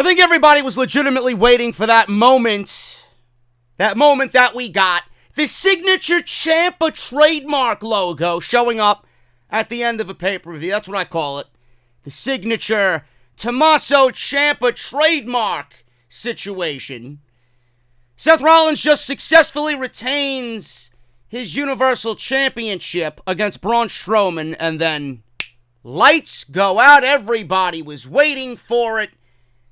think everybody was legitimately waiting for that moment that we got. The signature Ciampa trademark logo showing up at the end of a pay-per-view. That's what I call it. The signature Tommaso Ciampa trademark situation. Seth Rollins just successfully retains his Universal Championship against Braun Strowman, and then lights go out. Everybody was waiting for it.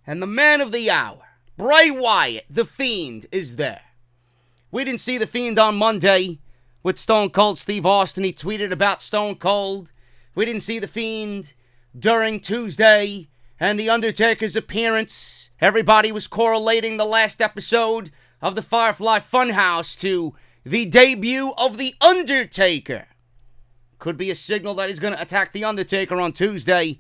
And the man of the hour, Bray Wyatt, The Fiend, is there. We didn't see The Fiend on Monday with Stone Cold Steve Austin. He tweeted about Stone Cold. We didn't see The Fiend during Tuesday and The Undertaker's appearance. Everybody was correlating the last episode of the Firefly Funhouse to the debut of The Undertaker. Could be a signal that he's going to attack The Undertaker on Tuesday.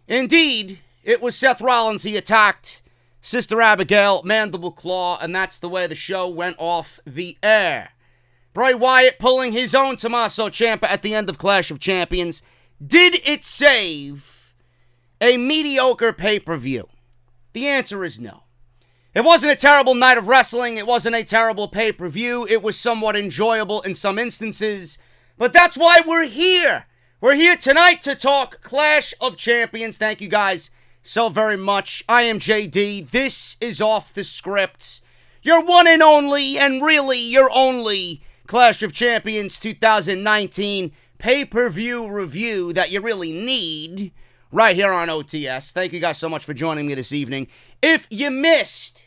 Indeed, it was Seth Rollins. He attacked Sister Abigail, Mandible Claw, and that's the way the show went off the air. Bray Wyatt pulling his own Tommaso Ciampa at the end of Clash of Champions. Did it save a mediocre pay-per-view? The answer is no. It wasn't a terrible night of wrestling. It wasn't a terrible pay-per-view. It was somewhat enjoyable in some instances. But that's why we're here. We're here tonight to talk Clash of Champions. Thank you guys so very much. I am JD. This is Off the Script. Your one and only, and really your only Clash of Champions 2019 pay-per-view review that you really need right here on OTS. Thank you guys so much for joining me this evening. If you missed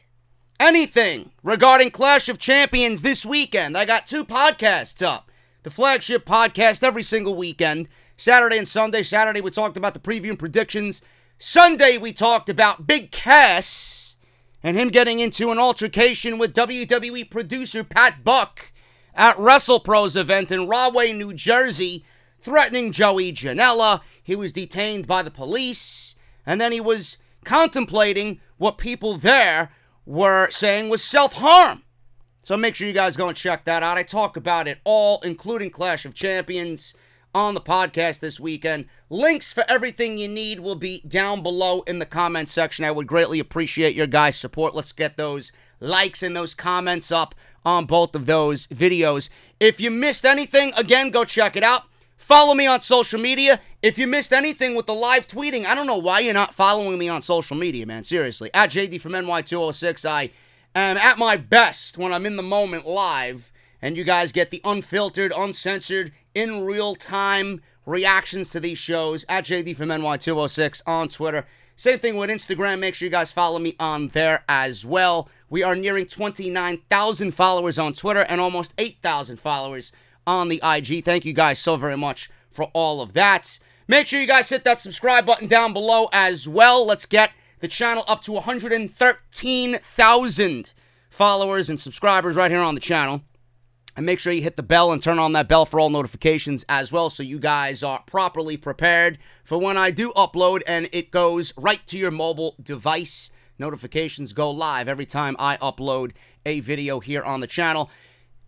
anything regarding Clash of Champions this weekend, I got 2 podcasts up. The flagship podcast every single weekend, Saturday and Sunday. Saturday we talked about the preview and predictions. Sunday we talked about Big Cass and him getting into an altercation with WWE producer Pat Buck at WrestlePro's event in Rahway, New Jersey, threatening Joey Janela. He was detained by the police, and then he was contemplating what people there were saying was self-harm. So make sure you guys go and check that out. I talk about it all, including Clash of Champions, on the podcast this weekend. Links for everything you need will be down below in the comment section. I would greatly appreciate your guys' support. Let's get those likes and those comments up on both of those videos. If you missed anything, again, go check it out. Follow me on social media. If you missed anything with the live tweeting, I don't know why you're not following me on social media, man. Seriously. At JD from NY206, I am at my best when I'm in the moment live, and you guys get the unfiltered, uncensored, in real time reactions to these shows at JD from NY206 on Twitter. Same thing with Instagram. Make sure you guys follow me on there as well. We are nearing 29,000 followers on Twitter and almost 8,000 followers on the IG. Thank you guys so very much for all of that. Make sure you guys hit that subscribe button down below as well. Let's get the channel up to 113,000 followers and subscribers right here on the channel. And make sure you hit the bell and turn on that bell for all notifications as well, so you guys are properly prepared for when I do upload and it goes right to your mobile device. Notifications go live every time I upload a video here on the channel.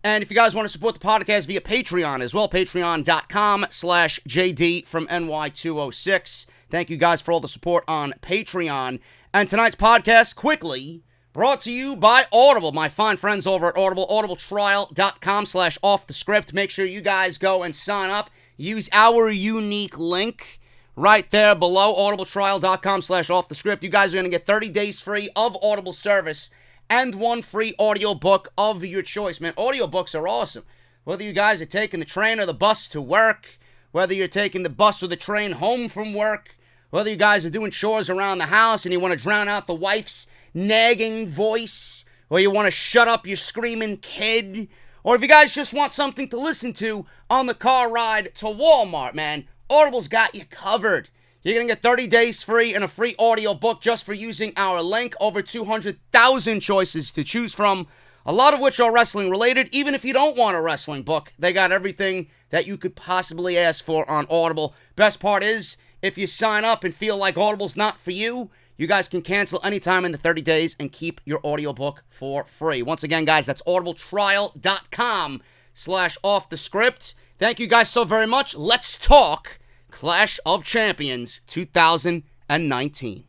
And if you guys want to support the podcast via Patreon as well, patreon.com/JD from NY206. Thank you guys for all the support on Patreon. And tonight's podcast, quickly, brought to you by Audible, my fine friends over at Audible, audibletrial.com/offthescript. Make sure you guys go and sign up. Use our unique link right there below, audibletrial.com/offthescript. You guys are going to get 30 days free of Audible service and 1 free audiobook of your choice. Man, audiobooks are awesome. Whether you guys are taking the train or the bus to work, whether you're taking the bus or the train home from work, whether you guys are doing chores around the house and you want to drown out the wife's nagging voice, or you want to shut up your screaming kid, or if you guys just want something to listen to on the car ride to Walmart, man, Audible's got you covered. You're going to get 30 days free and a free audiobook just for using our link. Over 200,000 choices to choose from, a lot of which are wrestling related. Even if you don't want a wrestling book, they got everything that you could possibly ask for on Audible. Best part is, if you sign up and feel like Audible's not for you, you guys can cancel anytime in the 30 days and keep your audiobook for free. Once again, guys, that's audibletrial.com/offthescript. Thank you guys so very much. Let's talk Clash of Champions 2019.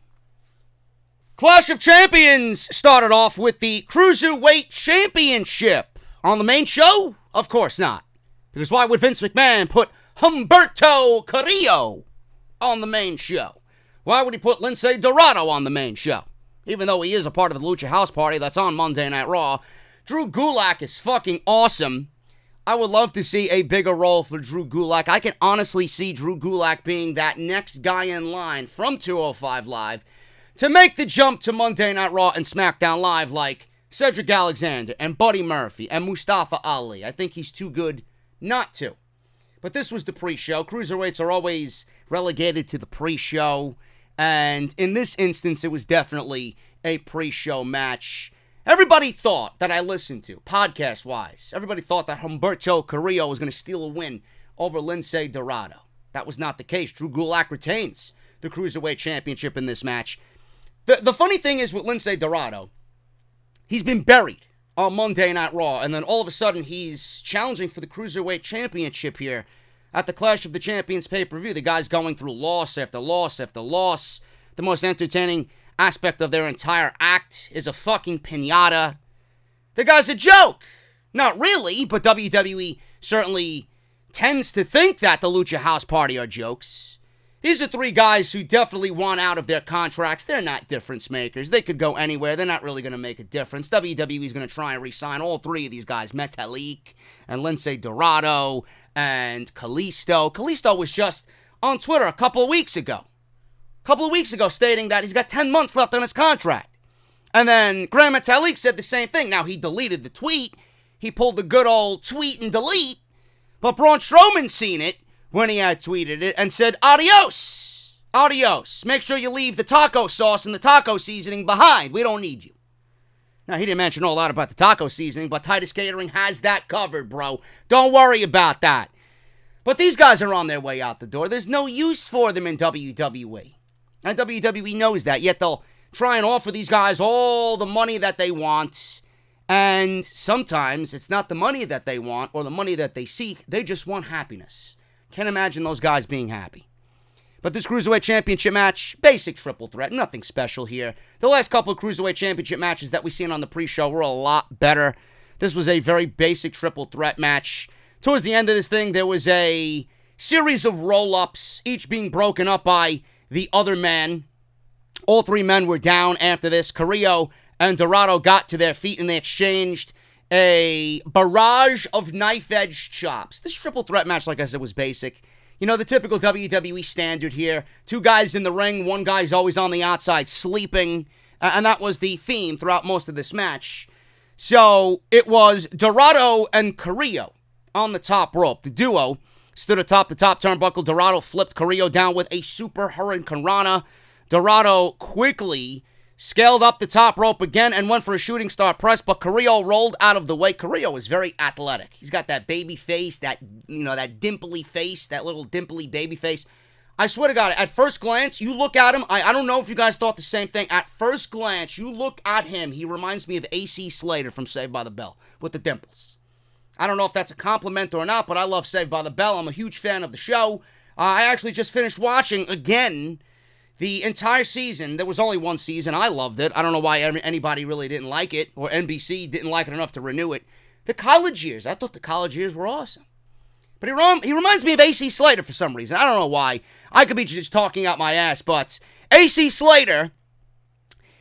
Clash of Champions started off with the Cruiserweight Championship. On the main show? Of course not. Because why would Vince McMahon put Humberto Carrillo on the main show? Why would he put Lince Dorado on the main show? Even though he is a part of the Lucha House Party that's on Monday Night Raw. Drew Gulak is fucking awesome. I would love to see a bigger role for Drew Gulak. I can honestly see Drew Gulak being that next guy in line from 205 Live to make the jump to Monday Night Raw and SmackDown Live like Cedric Alexander and Buddy Murphy and Mustafa Ali. I think he's too good not to. But this was the pre-show. Cruiserweights are always relegated to the pre-show. And in this instance, it was definitely a pre-show match. Everybody thought that I listened to, podcast-wise, everybody thought that Humberto Carrillo was going to steal a win over Lince Dorado. That was not the case. Drew Gulak retains the Cruiserweight Championship in this match. The funny thing is with Lince Dorado, he's been buried on Monday Night Raw, and then all of a sudden he's challenging for the Cruiserweight Championship here at the Clash of the Champions pay-per-view. The guy's going through loss after loss after loss. The most entertaining aspect of their entire act is a fucking piñata. The guy's a joke. Not really, but WWE certainly tends to think that the Lucha House Party are jokes. These are three guys who definitely want out of their contracts. They're not difference makers. They could go anywhere. They're not really going to make a difference. WWE is going to try and re-sign all three of these guys, Metalik and Lince Dorado and Kalisto. Kalisto was just on Twitter a couple of weeks ago stating that he's got 10 months left on his contract. And then Graham Metalik said the same thing. Now, he deleted the tweet. He pulled the good old tweet and delete. But Braun Strowman seen it when he had tweeted it and said, adios, adios. Make sure you leave the taco sauce and the taco seasoning behind. We don't need you. Now, he didn't mention a lot about the taco seasoning, but Titus Catering has that covered, bro. Don't worry about that. But these guys are on their way out the door. There's no use for them in WWE. And WWE knows that, yet they'll try and offer these guys all the money that they want. And sometimes it's not the money that they want or the money that they seek. They just want happiness. Can't imagine those guys being happy. But this Cruiserweight Championship match, basic triple threat, nothing special here. The last couple of Cruiserweight Championship matches that we've seen on the pre-show were a lot better. This was a very basic triple threat match. Towards the end of this thing, there was a series of roll-ups, each being broken up by the other man. All three men were down after this. Carrillo and Dorado got to their feet and they exchanged a barrage of knife-edge chops. This triple threat match, like I said, was basic. You know, the typical WWE standard here. Two guys in the ring, one guy's always on the outside sleeping, and that was the theme throughout most of this match. So it was Dorado and Carrillo on the top rope. The duo stood atop the top turnbuckle. Dorado flipped Carrillo down with a super Hurricane Rana. Dorado quickly scaled up the top rope again and went for a shooting star press, but Carrillo rolled out of the way. Carrillo is very athletic. He's got that baby face, that dimply face, that little dimply baby face. I swear to God, at first glance, you look at him, I don't know if you guys thought the same thing. At first glance, you look at him, he reminds me of AC Slater from Saved by the Bell with the dimples. I don't know if that's a compliment or not, but I love Saved by the Bell. I'm a huge fan of the show. I actually just finished watching again the entire season. There was only one season. I loved it. I don't know why anybody really didn't like it, or NBC didn't like it enough to renew it. The college years. I thought the college years were awesome. But he reminds me of AC Slater for some reason. I don't know why. I could be just talking out my ass, but AC Slater,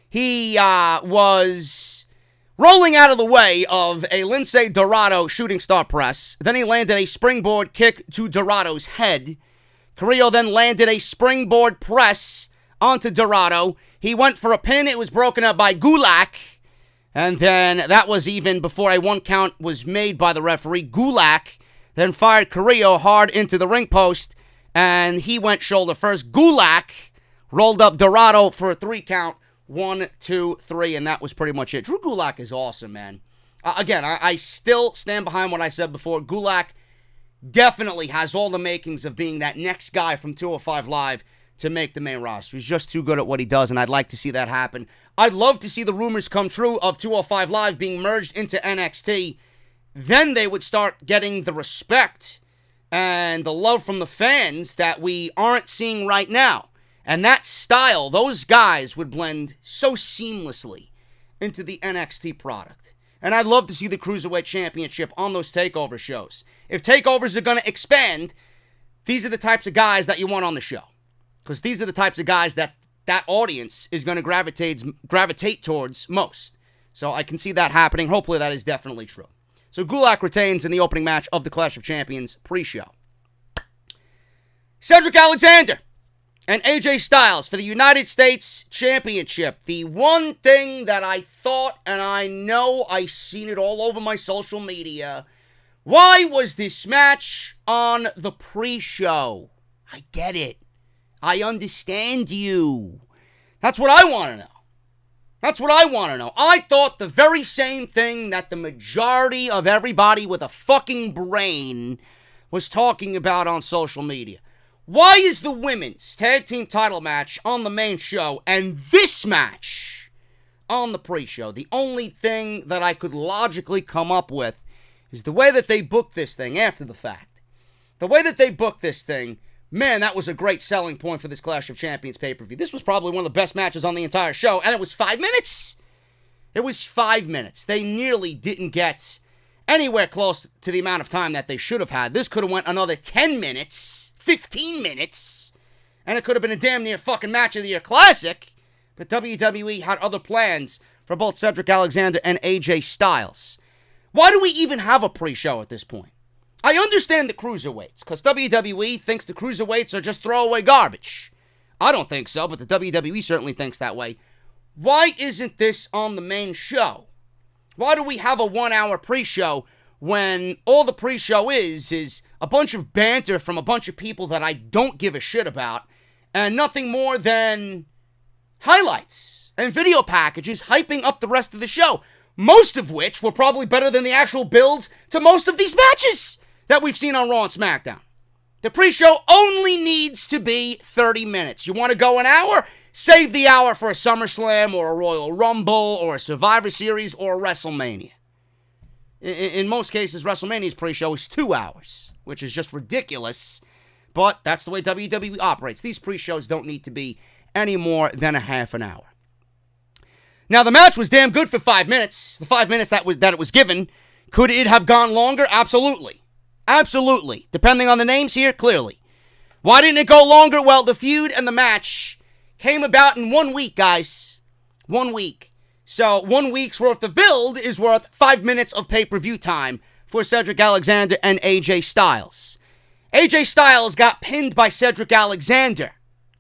he was rolling out of the way of a Lince Dorado shooting star press. Then he landed a springboard kick to Dorado's head. Carrillo then landed a springboard press onto Dorado. He went for a pin. It was broken up by Gulak. And then that was even before a 1 count was made by the referee. Gulak then fired Carrillo hard into the ring post. And he went shoulder first. Gulak rolled up Dorado for a 3 count. 1, 2, 3. And that was pretty much it. Drew Gulak is awesome, man. Again, I still stand behind what I said before. Gulak definitely has all the makings of being that next guy from 205 Live to make the main roster. He's just too good at what he does, and I'd like to see that happen. I'd love to see the rumors come true of 205 Live being merged into NXT. Then they would start getting the respect and the love from the fans that we aren't seeing right now. And that style, those guys would blend so seamlessly into the NXT product. And I'd love to see the Cruiserweight Championship on those TakeOver shows. If TakeOvers are going to expand, these are the types of guys that you want on the show. Because these are the types of guys that audience is going to gravitate towards most. So I can see that happening. Hopefully that is definitely true. So Gulak retains in the opening match of the Clash of Champions pre-show. Cedric Alexander and AJ Styles for the United States Championship. The one thing that I thought, and I know I seen it all over my social media, why was this match on the pre-show? I get it. I understand you. That's what I want to know. That's what I want to know. I thought the very same thing that the majority of everybody with a fucking brain was talking about on social media. Why is the women's tag team title match on the main show and this match on the pre-show? The only thing that I could logically come up with is the way that they booked this thing after the fact. The way that they booked this thing, man, that was a great selling point for this Clash of Champions pay-per-view. This was probably one of the best matches on the entire show, and it was 5 minutes. It was 5 minutes. They nearly didn't get anywhere close to the amount of time that they should have had. This could have went another 10 minutes, 15 minutes, and it could have been a damn near fucking match of the year classic, but WWE had other plans for both Cedric Alexander and AJ Styles. Why do we even have a pre-show at this point? I understand the cruiserweights, because WWE thinks the cruiserweights are just throwaway garbage. I don't think so, but the WWE certainly thinks that way. Why isn't this on the main show? Why do we have a 1 hour pre-show when all the pre-show is a bunch of banter from a bunch of people that I don't give a shit about, and nothing more than highlights and video packages hyping up the rest of the show, most of which were probably better than the actual builds to most of these matches that we've seen on Raw and SmackDown. The pre-show only needs to be 30 minutes. You want to go an hour? Save the hour for a SummerSlam or a Royal Rumble or a Survivor Series or a WrestleMania. In most cases, WrestleMania's pre-show is 2 hours, which is just ridiculous, but that's the way WWE operates. These pre-shows don't need to be any more than a half an hour. Now, the match was damn good for 5 minutes. The 5 minutes that it was given. Could it have gone longer? Absolutely. Absolutely. Depending on the names here, clearly. Why didn't it go longer? Well, the feud and the match came about in 1 week, guys. 1 week. So 1 week's worth of build is worth 5 minutes of pay-per-view time for Cedric Alexander and AJ Styles. AJ Styles got pinned by Cedric Alexander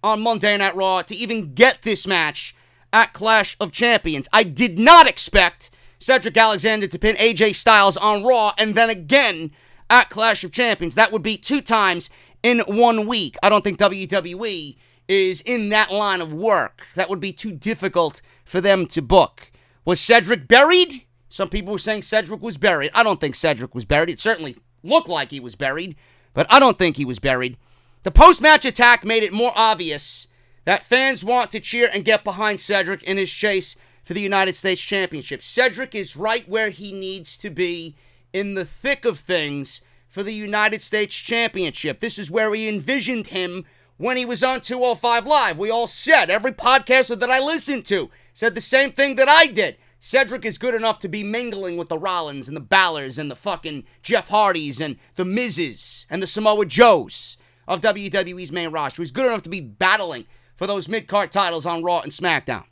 on Monday Night Raw to even get this match at Clash of Champions. I did not expect Cedric Alexander to pin AJ Styles on Raw and then again at Clash of Champions. That would be 2 times in 1 week. I don't think WWE is in that line of work. That would be too difficult for them to book. Was Cedric buried? Some people were saying Cedric was buried. I don't think Cedric was buried. It certainly looked like he was buried, but I don't think he was buried. The post-match attack made it more obvious that fans want to cheer and get behind Cedric in his chase for the United States Championship. Cedric is right where he needs to be in the thick of things for the United States Championship. This is where we envisioned him when he was on 205 Live. We all said, every podcaster that I listened to said the same thing that I did. Cedric is good enough to be mingling with the Rollins and the Ballers and the fucking Jeff Hardys and the Mizes and the Samoa Joes of WWE's main roster. He's good enough to be battling for those mid-card titles on Raw and SmackDown.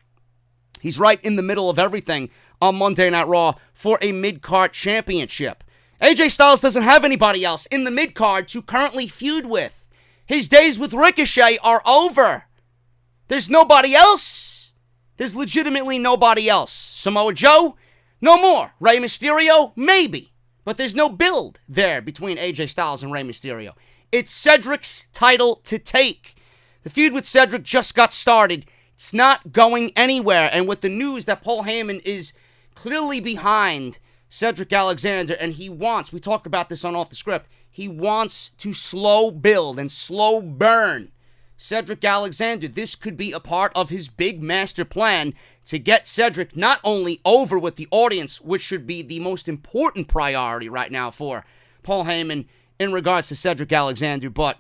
He's right in the middle of everything on Monday Night Raw for a mid-card championship. AJ Styles doesn't have anybody else in the mid-card to currently feud with. His days with Ricochet are over. There's nobody else. There's legitimately nobody else. Samoa Joe? No more. Rey Mysterio? Maybe. But there's no build there between AJ Styles and Rey Mysterio. It's Cedric's title to take. The feud with Cedric just got started. It's not going anywhere. And with the news that Paul Heyman is clearly behind Cedric Alexander, and he wants, we talked about this on Off the Script, he wants to slow build and slow burn Cedric Alexander. This could be a part of his big master plan to get Cedric not only over with the audience, which should be the most important priority right now for Paul Heyman in regards to Cedric Alexander, but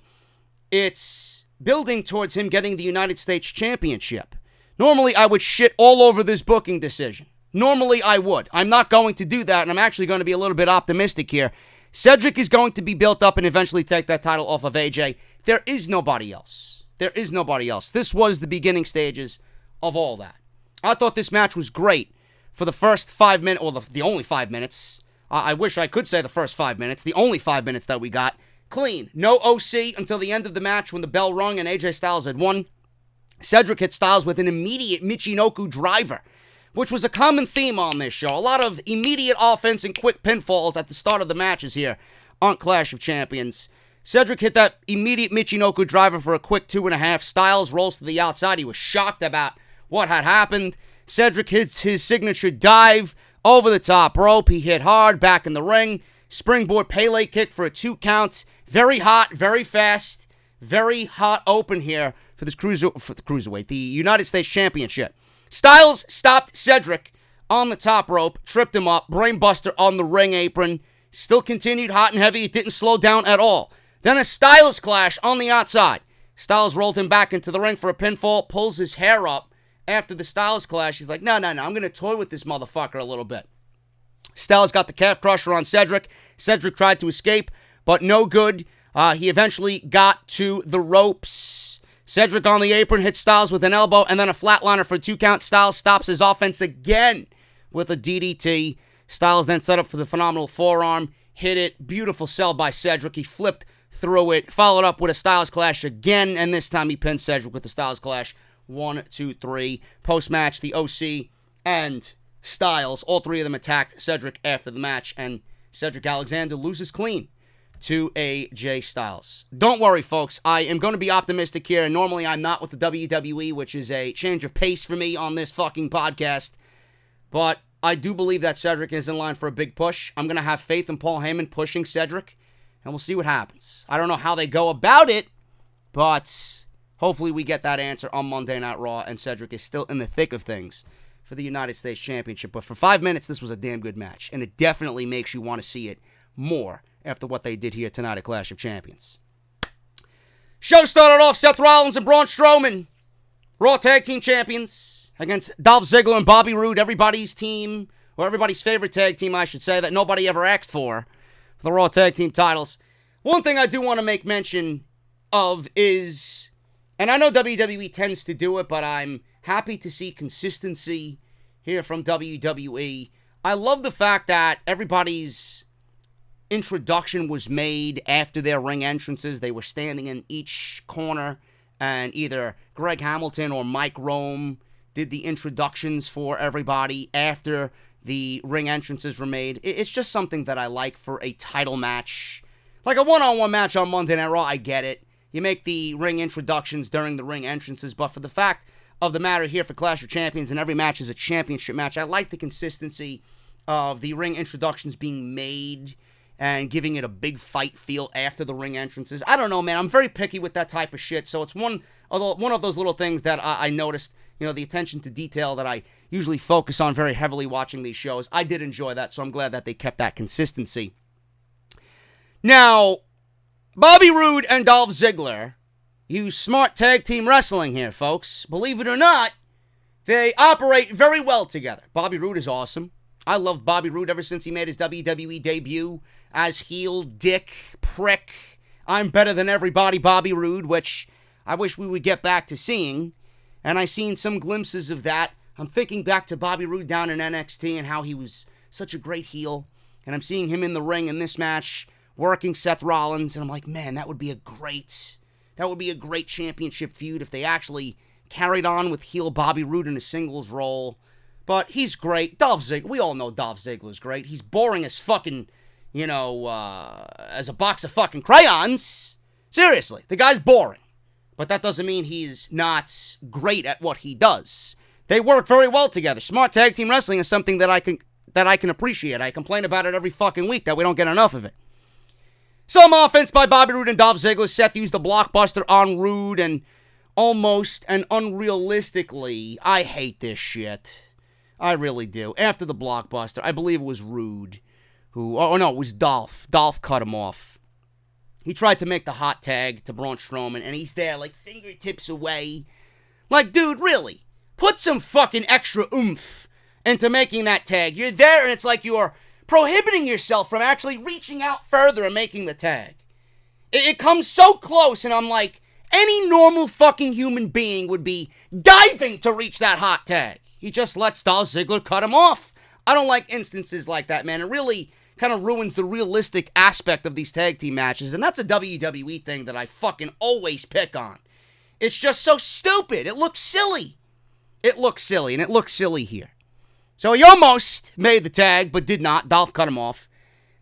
it's building towards him getting the United States Championship. Normally, I would shit all over this booking decision. Normally, I would. I'm not going to do that, and I'm actually going to be a little bit optimistic here. Cedric is going to be built up and eventually take that title off of AJ. There is nobody else. There is nobody else. This was the beginning stages of all that. I thought this match was great for the first 5 minutes, or the only 5 minutes. I wish I could say the first 5 minutes. The only 5 minutes that we got. Clean. No OC until the end of the match when the bell rung and AJ Styles had won. Cedric hit Styles with an immediate Michinoku driver, which was a common theme on this show. A lot of immediate offense and quick pinfalls at the start of the matches here on Clash of Champions. Cedric hit that immediate Michinoku driver for a quick 2.5. Styles rolls to the outside. He was shocked about what had happened. Cedric hits his signature dive over the top rope. He hit hard back in the ring. Springboard Pele kick for a 2 count. Very hot, very fast, very hot open here for the Cruiserweight, the United States Championship. Styles stopped Cedric on the top rope, tripped him up, brainbuster on the ring apron. Still continued hot and heavy. It didn't slow down at all. Then a Styles clash on the outside. Styles rolled him back into the ring for a pinfall, pulls his hair up after the Styles clash. He's like, no, I'm going to toy with this motherfucker a little bit. Styles got the calf crusher on Cedric. Cedric tried to escape, but no good. He eventually got to the ropes. Cedric on the apron hits Styles with an elbow and then a flatliner for a 2 count. Styles stops his offense again with a DDT. Styles then set up for the phenomenal forearm. Hit it. Beautiful sell by Cedric. He flipped through it. Followed up with a Styles clash again. And this time he pinned Cedric with the Styles clash. 1, 2, 3. Post-match, the OC and Styles, all three of them attacked Cedric after the match. And Cedric Alexander loses clean to AJ Styles. Don't worry, folks. I am going to be optimistic here. And normally I'm not with the WWE, which is a change of pace for me on this fucking podcast. But I do believe that Cedric is in line for a big push. I'm going to have faith in Paul Heyman pushing Cedric, and we'll see what happens. I don't know how they go about it, but hopefully we get that answer on Monday Night Raw, and Cedric is still in the thick of things for the United States Championship. But for 5 minutes, this was a damn good match, and it definitely makes you want to see it more after what they did here tonight at Clash of Champions. Show started off Seth Rollins and Braun Strowman, Raw Tag Team Champions, against Dolph Ziggler and Bobby Roode, everybody's team, or everybody's favorite tag team, I should say, that nobody ever asked for the Raw Tag Team titles. One thing I do want to make mention of is, and I know WWE tends to do it, but I'm happy to see consistency here from WWE. I love the fact that everybody's introduction was made after their ring entrances. They were standing in each corner, and either Greg Hamilton or Mike Rome did the introductions for everybody after the ring entrances were made. It's just something that I like for a title match. Like a one-on-one match on Monday Night Raw, I get it. You make the ring introductions during the ring entrances, but for the fact of the matter here for Clash of Champions, and every match is a championship match, I like the consistency of the ring introductions being made and giving it a big fight feel after the ring entrances. I don't know, man. I'm very picky with that type of shit, so it's one of those little things that I noticed, you know, the attention to detail that I usually focus on very heavily watching these shows. I did enjoy that, so I'm glad that they kept that consistency. Now, Bobby Roode and Dolph Ziggler use smart tag team wrestling here, folks. Believe it or not, they operate very well together. Bobby Roode is awesome. I loved Bobby Roode ever since he made his WWE debut as heel, dick, prick. I'm better than everybody, Bobby Roode, which I wish we would get back to seeing. And I seen some glimpses of that. I'm thinking back to Bobby Roode down in NXT and how he was such a great heel. And I'm seeing him in the ring in this match working Seth Rollins. And I'm like, man, that would be a great championship feud if they actually carried on with heel Bobby Roode in a singles role. But he's great. Dolph Ziggler, we all know Dolph Ziggler's great. He's boring as fucking, as a box of fucking crayons. Seriously, the guy's boring. But that doesn't mean he's not great at what he does. They work very well together. Smart tag team wrestling is something that I can appreciate. I complain about it every fucking week that we don't get enough of it. Some offense by Bobby Roode and Dolph Ziggler. Seth used a blockbuster on Roode, and almost and unrealistically, I hate this shit. I really do. After the blockbuster, I believe it was Roode it was Dolph. Dolph cut him off. He tried to make the hot tag to Braun Strowman, and he's there, like, fingertips away. Like, dude, really? Put some fucking extra oomph into making that tag. You're there, and it's like you're prohibiting yourself from actually reaching out further and making the tag. It comes so close, and I'm like, any normal fucking human being would be diving to reach that hot tag. He just lets Dolph Ziggler cut him off. I don't like instances like that, man. It really kind of ruins the realistic aspect of these tag team matches, and that's a WWE thing that I fucking always pick on. It's just so stupid. It looks silly. It looks silly, and it looks silly here. So he almost made the tag, but did not. Dolph cut him off.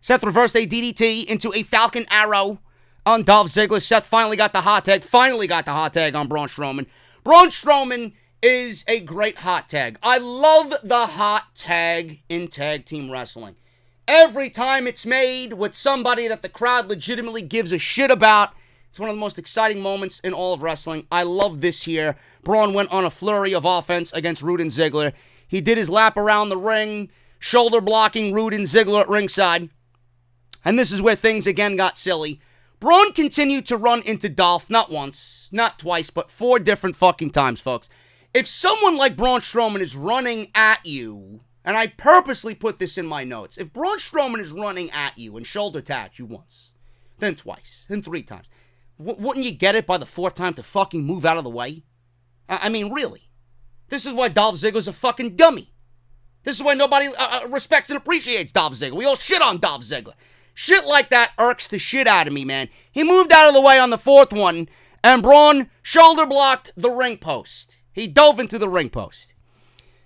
Seth reversed a DDT into a Falcon Arrow on Dolph Ziggler. Seth finally got the hot tag on Braun Strowman. Braun Strowman is a great hot tag. I love the hot tag in tag team wrestling. Every time it's made with somebody that the crowd legitimately gives a shit about, it's one of the most exciting moments in all of wrestling. I love this here. Braun went on a flurry of offense against Roode and Ziggler. He did his lap around the ring, shoulder blocking Roode and Ziggler at ringside. And this is where things again got silly. Braun continued to run into Dolph, not once, not twice, but 4 different fucking times, folks. If someone like Braun Strowman is running at you, and I purposely put this in my notes, if Braun Strowman is running at you and shoulder tapped you once, then twice, then 3 times, wouldn't you get it by the 4th time to fucking move out of the way? I mean, really. This is why Dolph Ziggler's a fucking dummy. This is why nobody respects and appreciates Dolph Ziggler. We all shit on Dolph Ziggler. Shit like that irks the shit out of me, man. He moved out of the way on the 4th one, and Braun shoulder blocked the ring post. He dove into the ring post.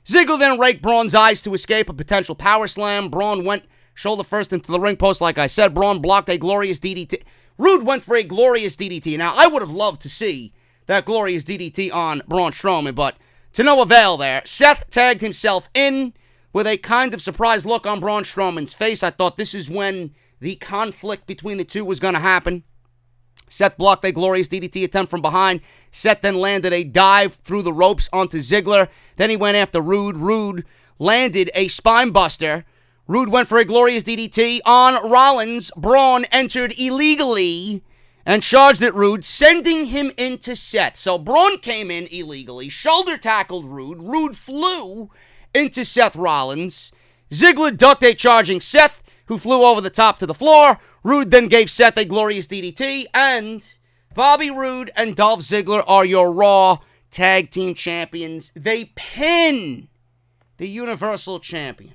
Ziggler then raked Braun's eyes to escape a potential power slam. Braun went shoulder first into the ring post, like I said. Braun blocked a glorious DDT. Roode went for a glorious DDT. Now, I would have loved to see that glorious DDT on Braun Strowman, but to no avail there. Seth tagged himself in with a kind of surprised look on Braun Strowman's face. I thought this is when the conflict between the two was going to happen. Seth blocked a glorious DDT attempt from behind. Seth then landed a dive through the ropes onto Ziggler. Then he went after Roode. Roode landed a spine buster. Roode went for a glorious DDT on Rollins. Braun entered illegally and charged at Roode, sending him into Seth. So Braun came in illegally, shoulder tackled Roode. Roode flew into Seth Rollins. Ziggler ducked a charging Seth, who flew over the top to the floor. Roode then gave Seth a glorious DDT, and Bobby Roode and Dolph Ziggler are your Raw Tag Team Champions. They pin the Universal Champion.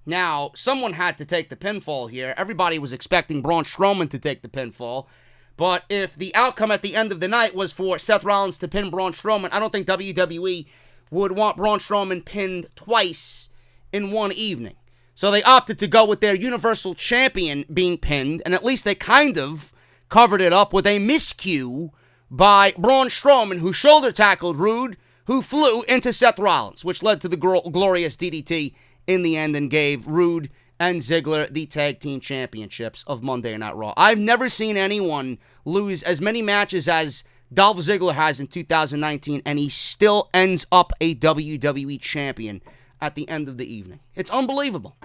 Now, someone had to take the pinfall here. Everybody was expecting Braun Strowman to take the pinfall, but if the outcome at the end of the night was for Seth Rollins to pin Braun Strowman, I don't think WWE would want Braun Strowman pinned twice in one evening. So they opted to go with their Universal Champion being pinned, and at least they kind of covered it up with a miscue by Braun Strowman, who shoulder tackled Roode, who flew into Seth Rollins, which led to the glorious DDT in the end and gave Roode and Ziggler the Tag Team Championships of Monday Night Raw. I've never seen anyone lose as many matches as Dolph Ziggler has in 2019, and he still ends up a WWE Champion at the end of the evening. It's unbelievable.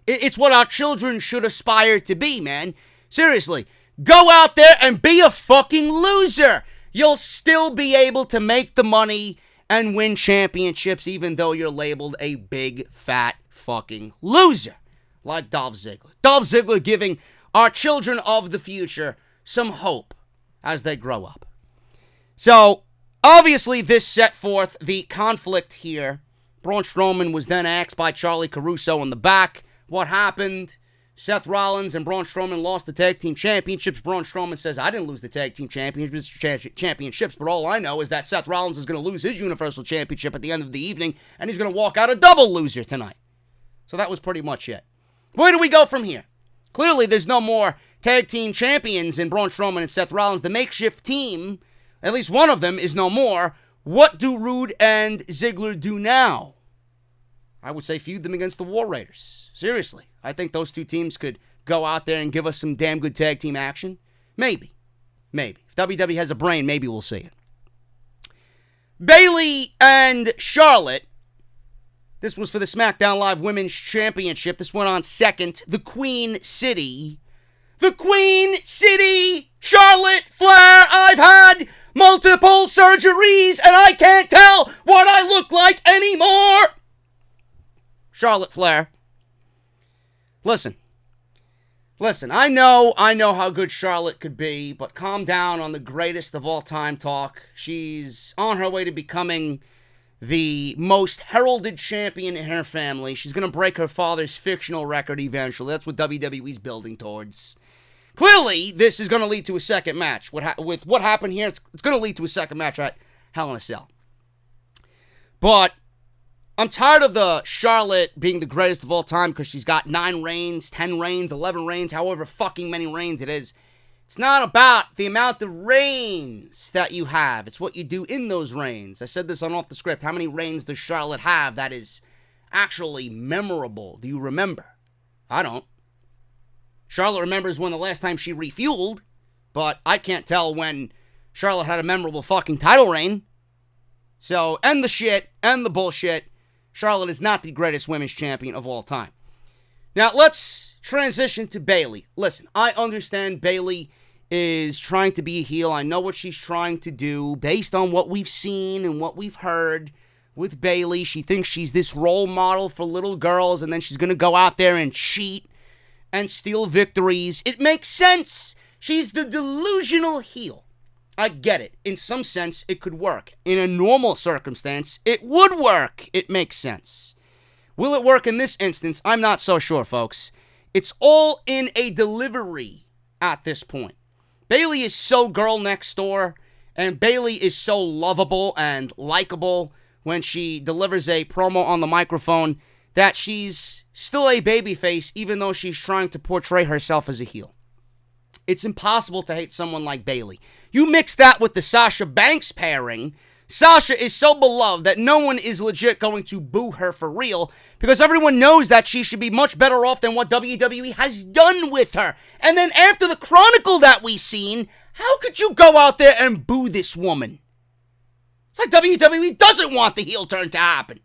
It's what our children should aspire to be, man. Seriously, go out there and be a fucking loser. You'll still be able to make the money and win championships even though you're labeled a big, fat fucking loser like Dolph Ziggler. Dolph Ziggler giving our children of the future some hope as they grow up. So, obviously, this set forth the conflict here. Braun Strowman was then asked by Charlie Caruso in the back what happened. Seth Rollins and Braun Strowman lost the Tag Team Championships. Braun Strowman says, I didn't lose the Tag Team Championships, but all I know is that Seth Rollins is going to lose his Universal Championship at the end of the evening, and he's going to walk out a double loser tonight. So that was pretty much it. Where do we go from here? Clearly, there's no more Tag Team Champions in Braun Strowman and Seth Rollins. The makeshift team, at least one of them, is no more. What do Roode and Ziggler do now? I would say feud them against the War Raiders. Seriously. I think those two teams could go out there and give us some damn good tag team action. Maybe. If WWE has a brain, maybe we'll see it. Bayley and Charlotte. This was for the SmackDown Live Women's Championship. This went on second. The Queen City. the Queen City Charlotte Flair. I've had multiple surgeries and I can't tell what I look like anymore. Charlotte Flair. Listen, I know how good Charlotte could be, but calm down on the greatest of all time talk. She's on her way to becoming the most heralded champion in her family. She's going to break her father's fictional record eventually. That's what WWE's building towards. Clearly, this is going to lead to a second match. With what happened here, it's going to lead to a second match at Hell in a Cell. But I'm tired of the Charlotte being the greatest of all time because she's got 9 reigns, 10 reigns, 11 reigns, however fucking many reigns it is. It's not about the amount of reigns that you have. It's what you do in those reigns. I said this on Off the Script. How many reigns does Charlotte have that is actually memorable? Do you remember? I don't. Charlotte remembers when the last time she refueled, but I can't tell when Charlotte had a memorable fucking title reign. So, end the shit, end the bullshit. Charlotte is not the greatest women's champion of all time. Now, let's transition to Bayley. Listen, I understand Bayley is trying to be a heel. I know what she's trying to do based on what we've seen and what we've heard with Bayley. She thinks she's this role model for little girls, and then she's going to go out there and cheat and steal victories. It makes sense. She's the delusional heel. I get it. In some sense, it could work. In a normal circumstance, it would work. It makes sense. Will it work in this instance? I'm not so sure, folks. It's all in a delivery at this point. Bayley is so girl next door, and Bayley is so lovable and likable when she delivers a promo on the microphone that she's still a babyface even though she's trying to portray herself as a heel. It's impossible to hate someone like Bayley. You mix that with the Sasha Banks pairing. Sasha is so beloved that no one is legit going to boo her for real because everyone knows that she should be much better off than what WWE has done with her. And then after the Chronicle that we've seen, how could you go out there and boo this woman? It's like WWE doesn't want the heel turn to happen.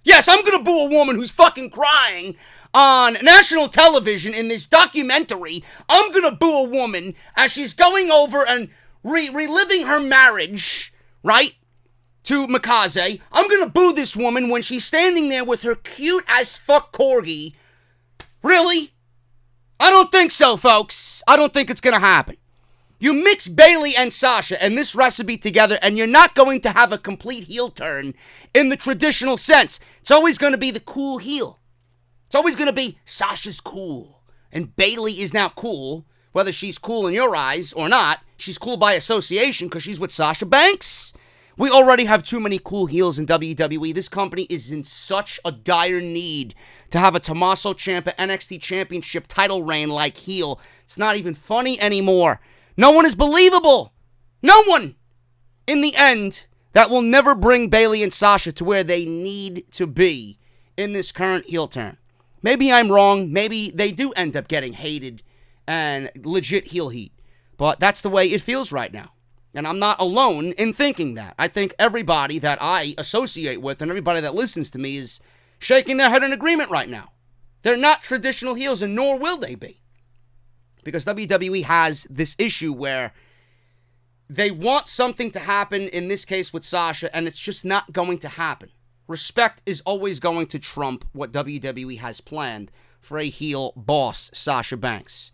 Yes, I'm going to boo a woman who's fucking crying on national television in this documentary. I'm going to boo a woman as she's going over and reliving her marriage, right, to Mikaze. I'm going to boo this woman when she's standing there with her cute as fuck corgi. Really? I don't think so, folks. I don't think it's going to happen. You mix Bayley and Sasha and this recipe together, and you're not going to have a complete heel turn in the traditional sense. It's always going to be the cool heel. It's always going to be Sasha's cool, and Bayley is now cool. Whether she's cool in your eyes or not, she's cool by association because she's with Sasha Banks. We already have too many cool heels in WWE. This company is in such a dire need to have a Tommaso Ciampa NXT Championship title reign like heel. It's not even funny anymore. No one is believable. No one. In the end, that will never bring Bayley and Sasha to where they need to be in this current heel turn. Maybe I'm wrong. Maybe they do end up getting hated and legit heel heat. But that's the way it feels right now. And I'm not alone in thinking that. I think everybody that I associate with and everybody that listens to me is shaking their head in agreement right now. They're not traditional heels, and nor will they be. Because WWE has this issue where they want something to happen, in this case with Sasha, and it's just not going to happen. Respect is always going to trump what WWE has planned for a heel boss, Sasha Banks.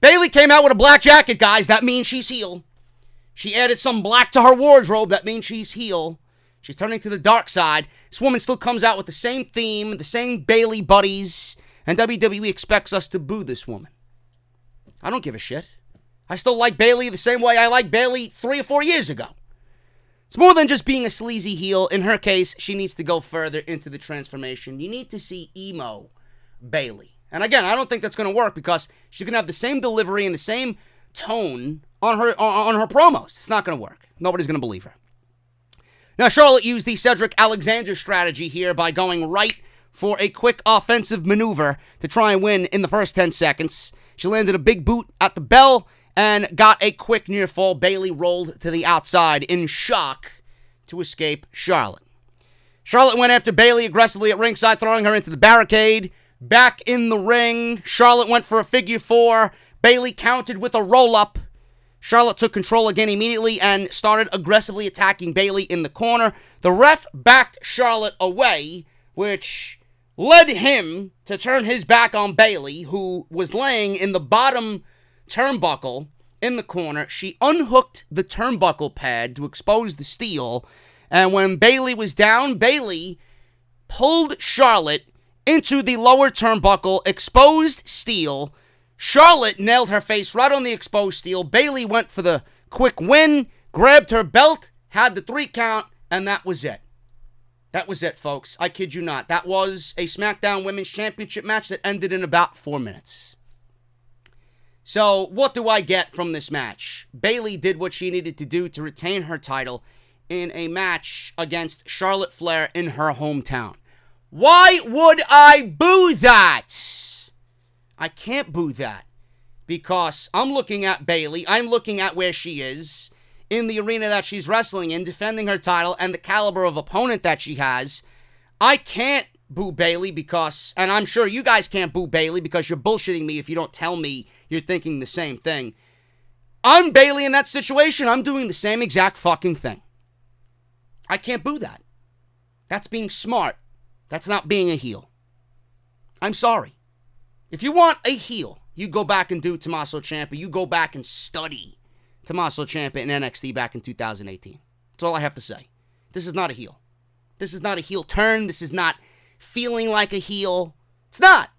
Bayley came out with a black jacket, guys. That means she's heel. She added some black to her wardrobe. That means she's heel. She's turning to the dark side. This woman still comes out with the same theme, the same Bayley buddies, and WWE expects us to boo this woman. I don't give a shit. I still like Bayley the same way I liked Bayley 3 or 4 years ago. It's more than just being a sleazy heel. In her case, she needs to go further into the transformation. You need to see emo Bayley. And again, I don't think that's going to work because she's going to have the same delivery and the same tone on her promos. It's not going to work. Nobody's going to believe her. Now, Charlotte used the Cedric Alexander strategy here by going right for a quick offensive maneuver to try and win in the first 10 seconds. She landed a big boot at the bell and got a quick near fall. Bayley rolled to the outside in shock to escape Charlotte. Charlotte went after Bayley aggressively at ringside, throwing her into the barricade. Back in the ring, Charlotte went for a figure 4, Bayley countered with a roll-up. Charlotte took control again immediately and started aggressively attacking Bayley in the corner. The ref backed Charlotte away, which led him to turn his back on Bayley, who was laying in the bottom turnbuckle in the corner. She unhooked the turnbuckle pad to expose the steel, and when Bayley was down, Bayley pulled Charlotte into the lower turnbuckle, exposed steel. Charlotte nailed her face right on the exposed steel. Bayley went for the quick win, grabbed her belt, had the 3 count, and that was it. That was it, folks. I kid you not. That was a SmackDown Women's Championship match that ended in about 4 minutes. So, what do I get from this match? Bayley did what she needed to do to retain her title in a match against Charlotte Flair in her hometown. Why would I boo that? I can't boo that because I'm looking at Bayley. I'm looking at where she is in the arena that she's wrestling in, defending her title and the caliber of opponent that she has. I can't boo Bayley because, and I'm sure you guys can't boo Bayley because you're bullshitting me if you don't tell me you're thinking the same thing. I'm Bayley in that situation. I'm doing the same exact fucking thing. I can't boo that. That's being smart. That's not being a heel. I'm sorry. If you want a heel, you go back and do Tommaso Ciampa. You go back and study Tommaso Ciampa in NXT back in 2018. That's all I have to say. This is not a heel. This is not a heel turn. This is not feeling like a heel. It's not.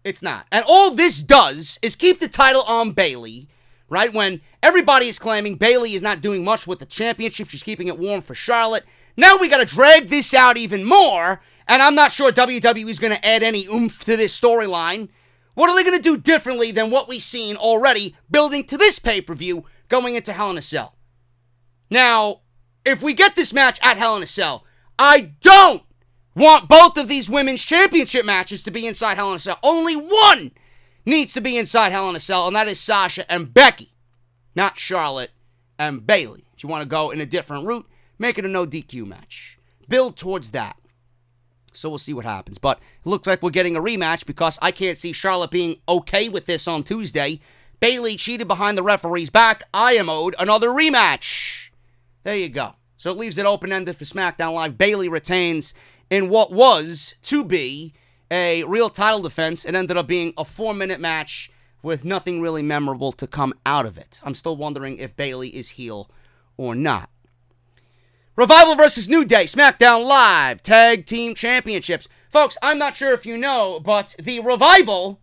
It's not. And all this does is keep the title on Bayley, right? When everybody is claiming Bayley is not doing much with the championship. She's keeping it warm for Charlotte. Now we got to drag this out even more. And I'm not sure WWE is going to add any oomph to this storyline. What are they going to do differently than what we've seen already building to this pay-per-view going into Hell in a Cell? Now, if we get this match at Hell in a Cell, I don't want both of these women's championship matches to be inside Hell in a Cell. Only one needs to be inside Hell in a Cell, and that is Sasha and Becky, not Charlotte and Bayley. If you want to go in a different route, make it a no DQ match. Build towards that. So we'll see what happens. But it looks like we're getting a rematch because I can't see Charlotte being okay with this on Tuesday. Bayley cheated behind the referee's back. I am owed another rematch. There you go. So it leaves it open-ended for SmackDown Live. Bayley retains in what was to be a real title defense. It ended up being a 4-minute match with nothing really memorable to come out of it. I'm still wondering if Bayley is heel or not. Revival versus New Day, SmackDown Live Tag Team Championships. Folks, I'm not sure if you know, but the Revival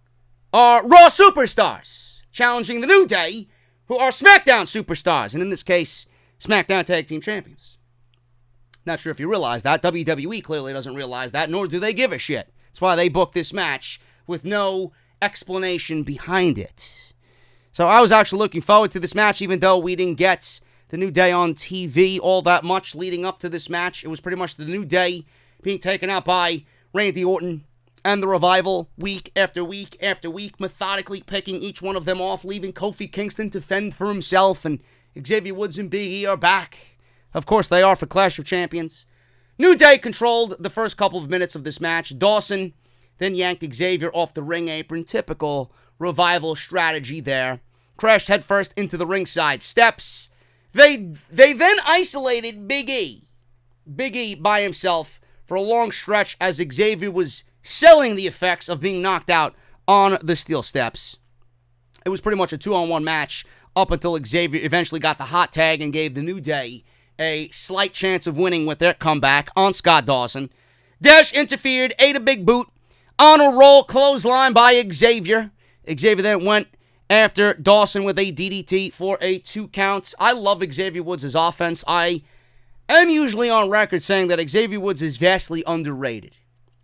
are Raw superstars challenging the New Day, who are SmackDown superstars, and in this case, SmackDown Tag Team Champions. Not sure if you realize that. WWE clearly doesn't realize that, nor do they give a shit. That's why they booked this match with no explanation behind it. So I was actually looking forward to this match, even though we didn't get the New Day on TV all that much leading up to this match. It was pretty much the New Day being taken out by Randy Orton and the Revival week after week after week, methodically picking each one of them off, leaving Kofi Kingston to fend for himself, and Xavier Woods and Big E are back. Of course they are for Clash of Champions. New Day controlled the first couple of minutes of this match. Dawson then yanked Xavier off the ring apron. Typical Revival strategy there. Crashed headfirst into the ringside steps. They then isolated Big E. Big E by himself for a long stretch as Xavier was selling the effects of being knocked out on the steel steps. It was pretty much a 2-on-1 match up until Xavier eventually got the hot tag and gave the New Day a slight chance of winning with their comeback on Scott Dawson. Dash interfered, ate a big boot, on a roll clothesline by Xavier. Xavier then went after Dawson with a DDT for a 2 count. I love Xavier Woods' offense. I am usually on record saying that Xavier Woods is vastly underrated.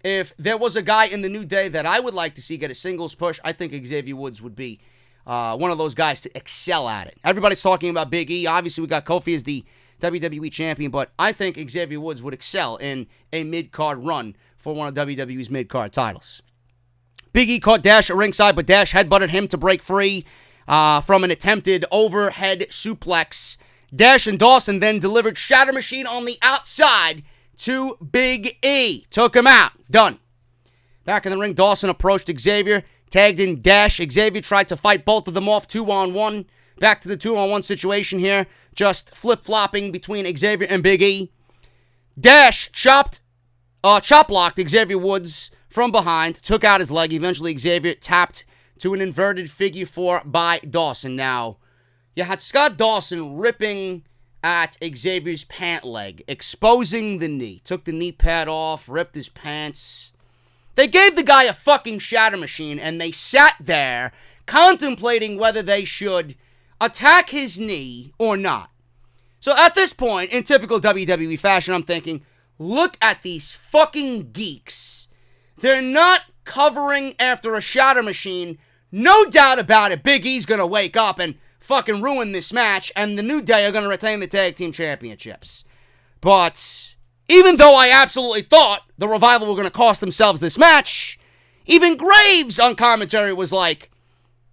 If there was a guy in the New Day that I would like to see get a singles push, I think Xavier Woods would be one of those guys to excel at it. Everybody's talking about Big E. Obviously, we got Kofi as the WWE champion, but I think Xavier Woods would excel in a mid-card run for one of WWE's mid-card titles. Big E caught Dash at ringside, but Dash headbutted him to break free from an attempted overhead suplex. Dash and Dawson then delivered Shatter Machine on the outside to Big E. Took him out. Done. Back in the ring, Dawson approached Xavier, tagged in Dash. Xavier tried to fight both of them off 2-on-1. Back to the 2-on-1 situation here. Just flip-flopping between Xavier and Big E. Dash chop blocked Xavier Woods from behind. Took out his leg. Eventually Xavier tapped to an inverted figure 4 by Dawson. Now, you had Scott Dawson ripping at Xavier's pant leg, exposing the knee. Took the knee pad off, ripped his pants. They gave the guy a fucking shatter machine, and they sat there contemplating whether they should attack his knee or not. So at this point, in typical WWE fashion, I'm thinking, look at these fucking geeks. They're not covering after a shatter machine. No doubt about it, Big E's gonna wake up and fucking ruin this match, and the New Day are gonna retain the tag team championships. But even though I absolutely thought the Revival were gonna cost themselves this match, even Graves on commentary was like,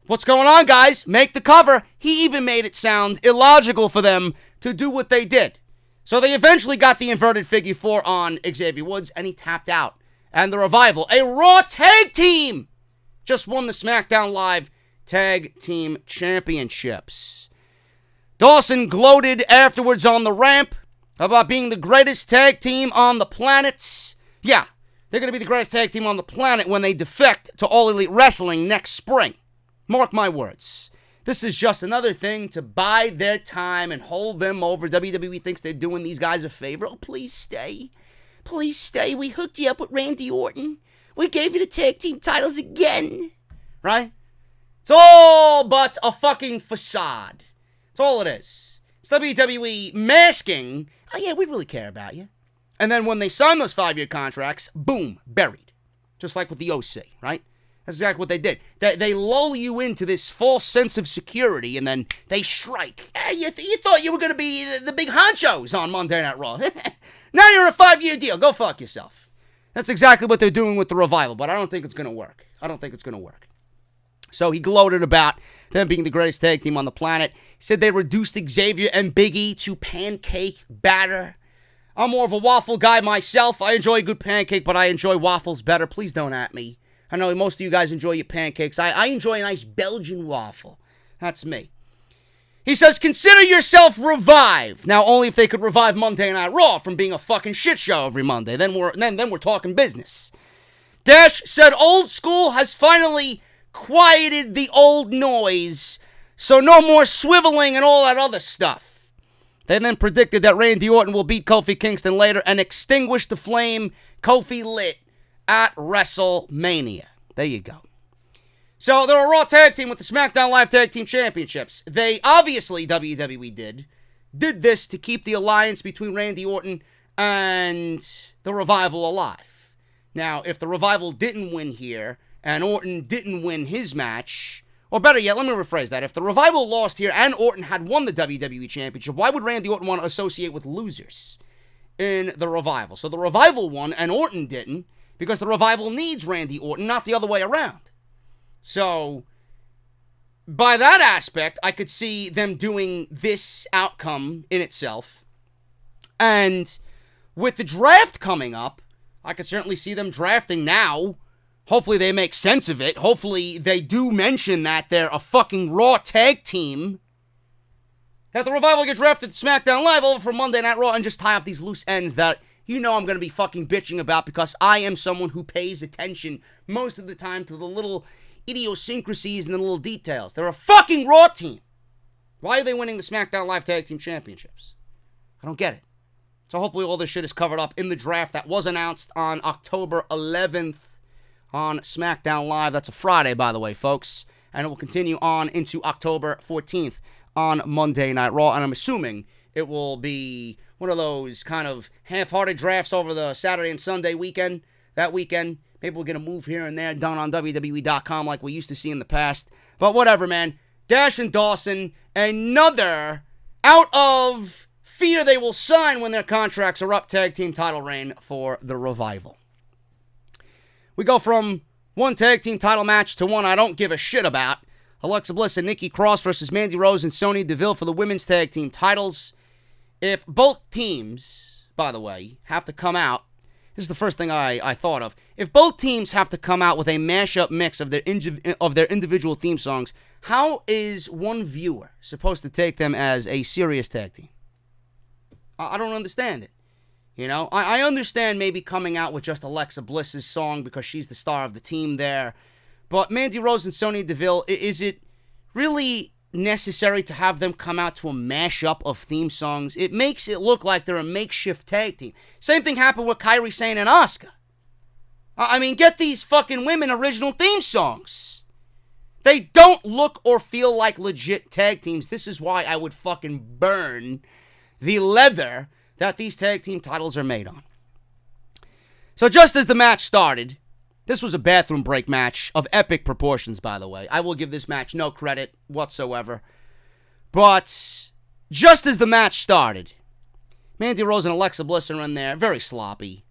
what's going on, guys? Make the cover. He even made it sound illogical for them to do what they did. So they eventually got the inverted figure 4 on Xavier Woods, and he tapped out. And the Revival, a Raw tag team, just won the SmackDown Live Tag Team Championships. Dawson gloated afterwards on the ramp about being the greatest tag team on the planet. Yeah, they're going to be the greatest tag team on the planet when they defect to All Elite Wrestling next spring. Mark my words. This is just another thing to buy their time and hold them over. WWE thinks they're doing these guys a favor. Oh, please stay. Please stay. We hooked you up with Randy Orton. We gave you the tag team titles again. Right? It's all but a fucking facade. That's all it is. It's WWE masking, oh yeah, we really care about you. And then when they sign those 5-year contracts, boom, buried. Just like with the OC, right? That's exactly what they did. They lull you into this false sense of security, and then they strike. Hey, you thought you were going to be the big honchos on Monday Night Raw. Now you're in a 5-year deal. Go fuck yourself. That's exactly what they're doing with the Revival, but I don't think it's going to work. So he gloated about them being the greatest tag team on the planet. He said they reduced Xavier and Big E to pancake batter. I'm more of a waffle guy myself. I enjoy a good pancake, but I enjoy waffles better. Please don't at me. I know most of you guys enjoy your pancakes. I enjoy a nice Belgian waffle. That's me. He says, consider yourself revived. Now, only if they could revive Monday Night Raw from being a fucking shit show every Monday. Then we're talking business. Dash said old school has finally quieted the old noise, so no more swiveling and all that other stuff. They then predicted that Randy Orton will beat Kofi Kingston later and extinguish the flame Kofi lit at WrestleMania. There you go. So they're a Raw tag team with the SmackDown Live Tag Team Championships. They obviously, WWE did this to keep the alliance between Randy Orton and the Revival alive. Now, if the Revival didn't win here and Orton didn't win his match, or better yet, let me rephrase that. If the Revival lost here and Orton had won the WWE Championship, why would Randy Orton want to associate with losers in the Revival? So the Revival won and Orton didn't, because the Revival needs Randy Orton, not the other way around. So, by that aspect, I could see them doing this outcome in itself. And with the draft coming up, I could certainly see them drafting now. Hopefully they make sense of it. Hopefully they do mention that they're a fucking Raw tag team. That the Revival get drafted to SmackDown Live over for Monday Night Raw and just tie up these loose ends that you know I'm going to be fucking bitching about, because I am someone who pays attention most of the time to the little idiosyncrasies and the little details. They're a fucking Raw team. Why are they winning the SmackDown Live Tag Team Championships? I don't get it. So hopefully all this shit is covered up in the draft that was announced on October 11th on SmackDown Live. That's a Friday, by the way, folks. And it will continue on into October 14th on Monday Night Raw. And I'm assuming it will be one of those kind of half-hearted drafts over the Saturday and Sunday weekend. That weekend, maybe we'll get a move here and there done on WWE.com like we used to see in the past. But whatever, man. Dash and Dawson, another out of fear they will sign when their contracts are up tag team title reign for the Revival. We go from one tag team title match to one I don't give a shit about. Alexa Bliss and Nikki Cross versus Mandy Rose and Sonya Deville for the women's tag team titles. If both teams, by the way, have to come out This is the first thing I thought of. If both teams have to come out with a mashup mix of their individual theme songs, how is one viewer supposed to take them as a serious tag team? I don't understand it. You know, I understand maybe coming out with just Alexa Bliss's song because she's the star of the team there. But Mandy Rose and Sonya Deville, is it really necessary to have them come out to a mashup of theme songs? It makes it look like they're a makeshift tag team. Same thing happened with Kairi Sane and Asuka. I mean, get these fucking women original theme songs. They don't look or feel like legit tag teams. This is why I would fucking burn the leather that these tag team titles are made on. So just as the match started, this was a bathroom break match of epic proportions, by the way. I will give this match no credit whatsoever. But just as the match started, Mandy Rose and Alexa Bliss are in there. Very sloppy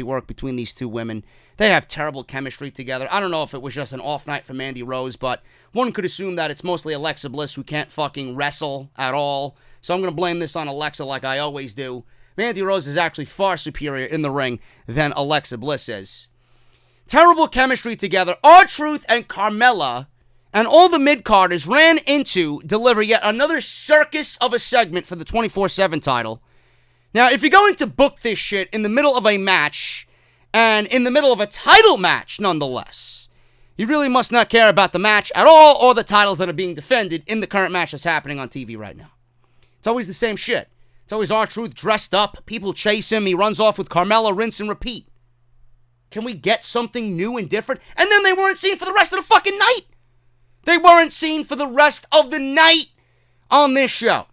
work between these two women. They have terrible chemistry together. I don't know if it was just an off night for Mandy Rose, but one could assume that it's mostly Alexa Bliss who can't fucking wrestle at all. So I'm going to blame this on Alexa like I always do. Mandy Rose is actually far superior in the ring than Alexa Bliss is. Terrible chemistry together. R-Truth and Carmella and all the mid-carders ran into deliver yet another circus of a segment for the 24/7 title. Now, if you're going to book this shit in the middle of a match, and in the middle of a title match nonetheless, you really must not care about the match at all or the titles that are being defended in the current match that's happening on TV right now. It's always the same shit. It's always R-Truth dressed up, people chase him, he runs off with Carmella, rinse and repeat. Can we get something new and different? And then they weren't seen for the rest of the fucking night. They weren't seen for the rest of the night on this show.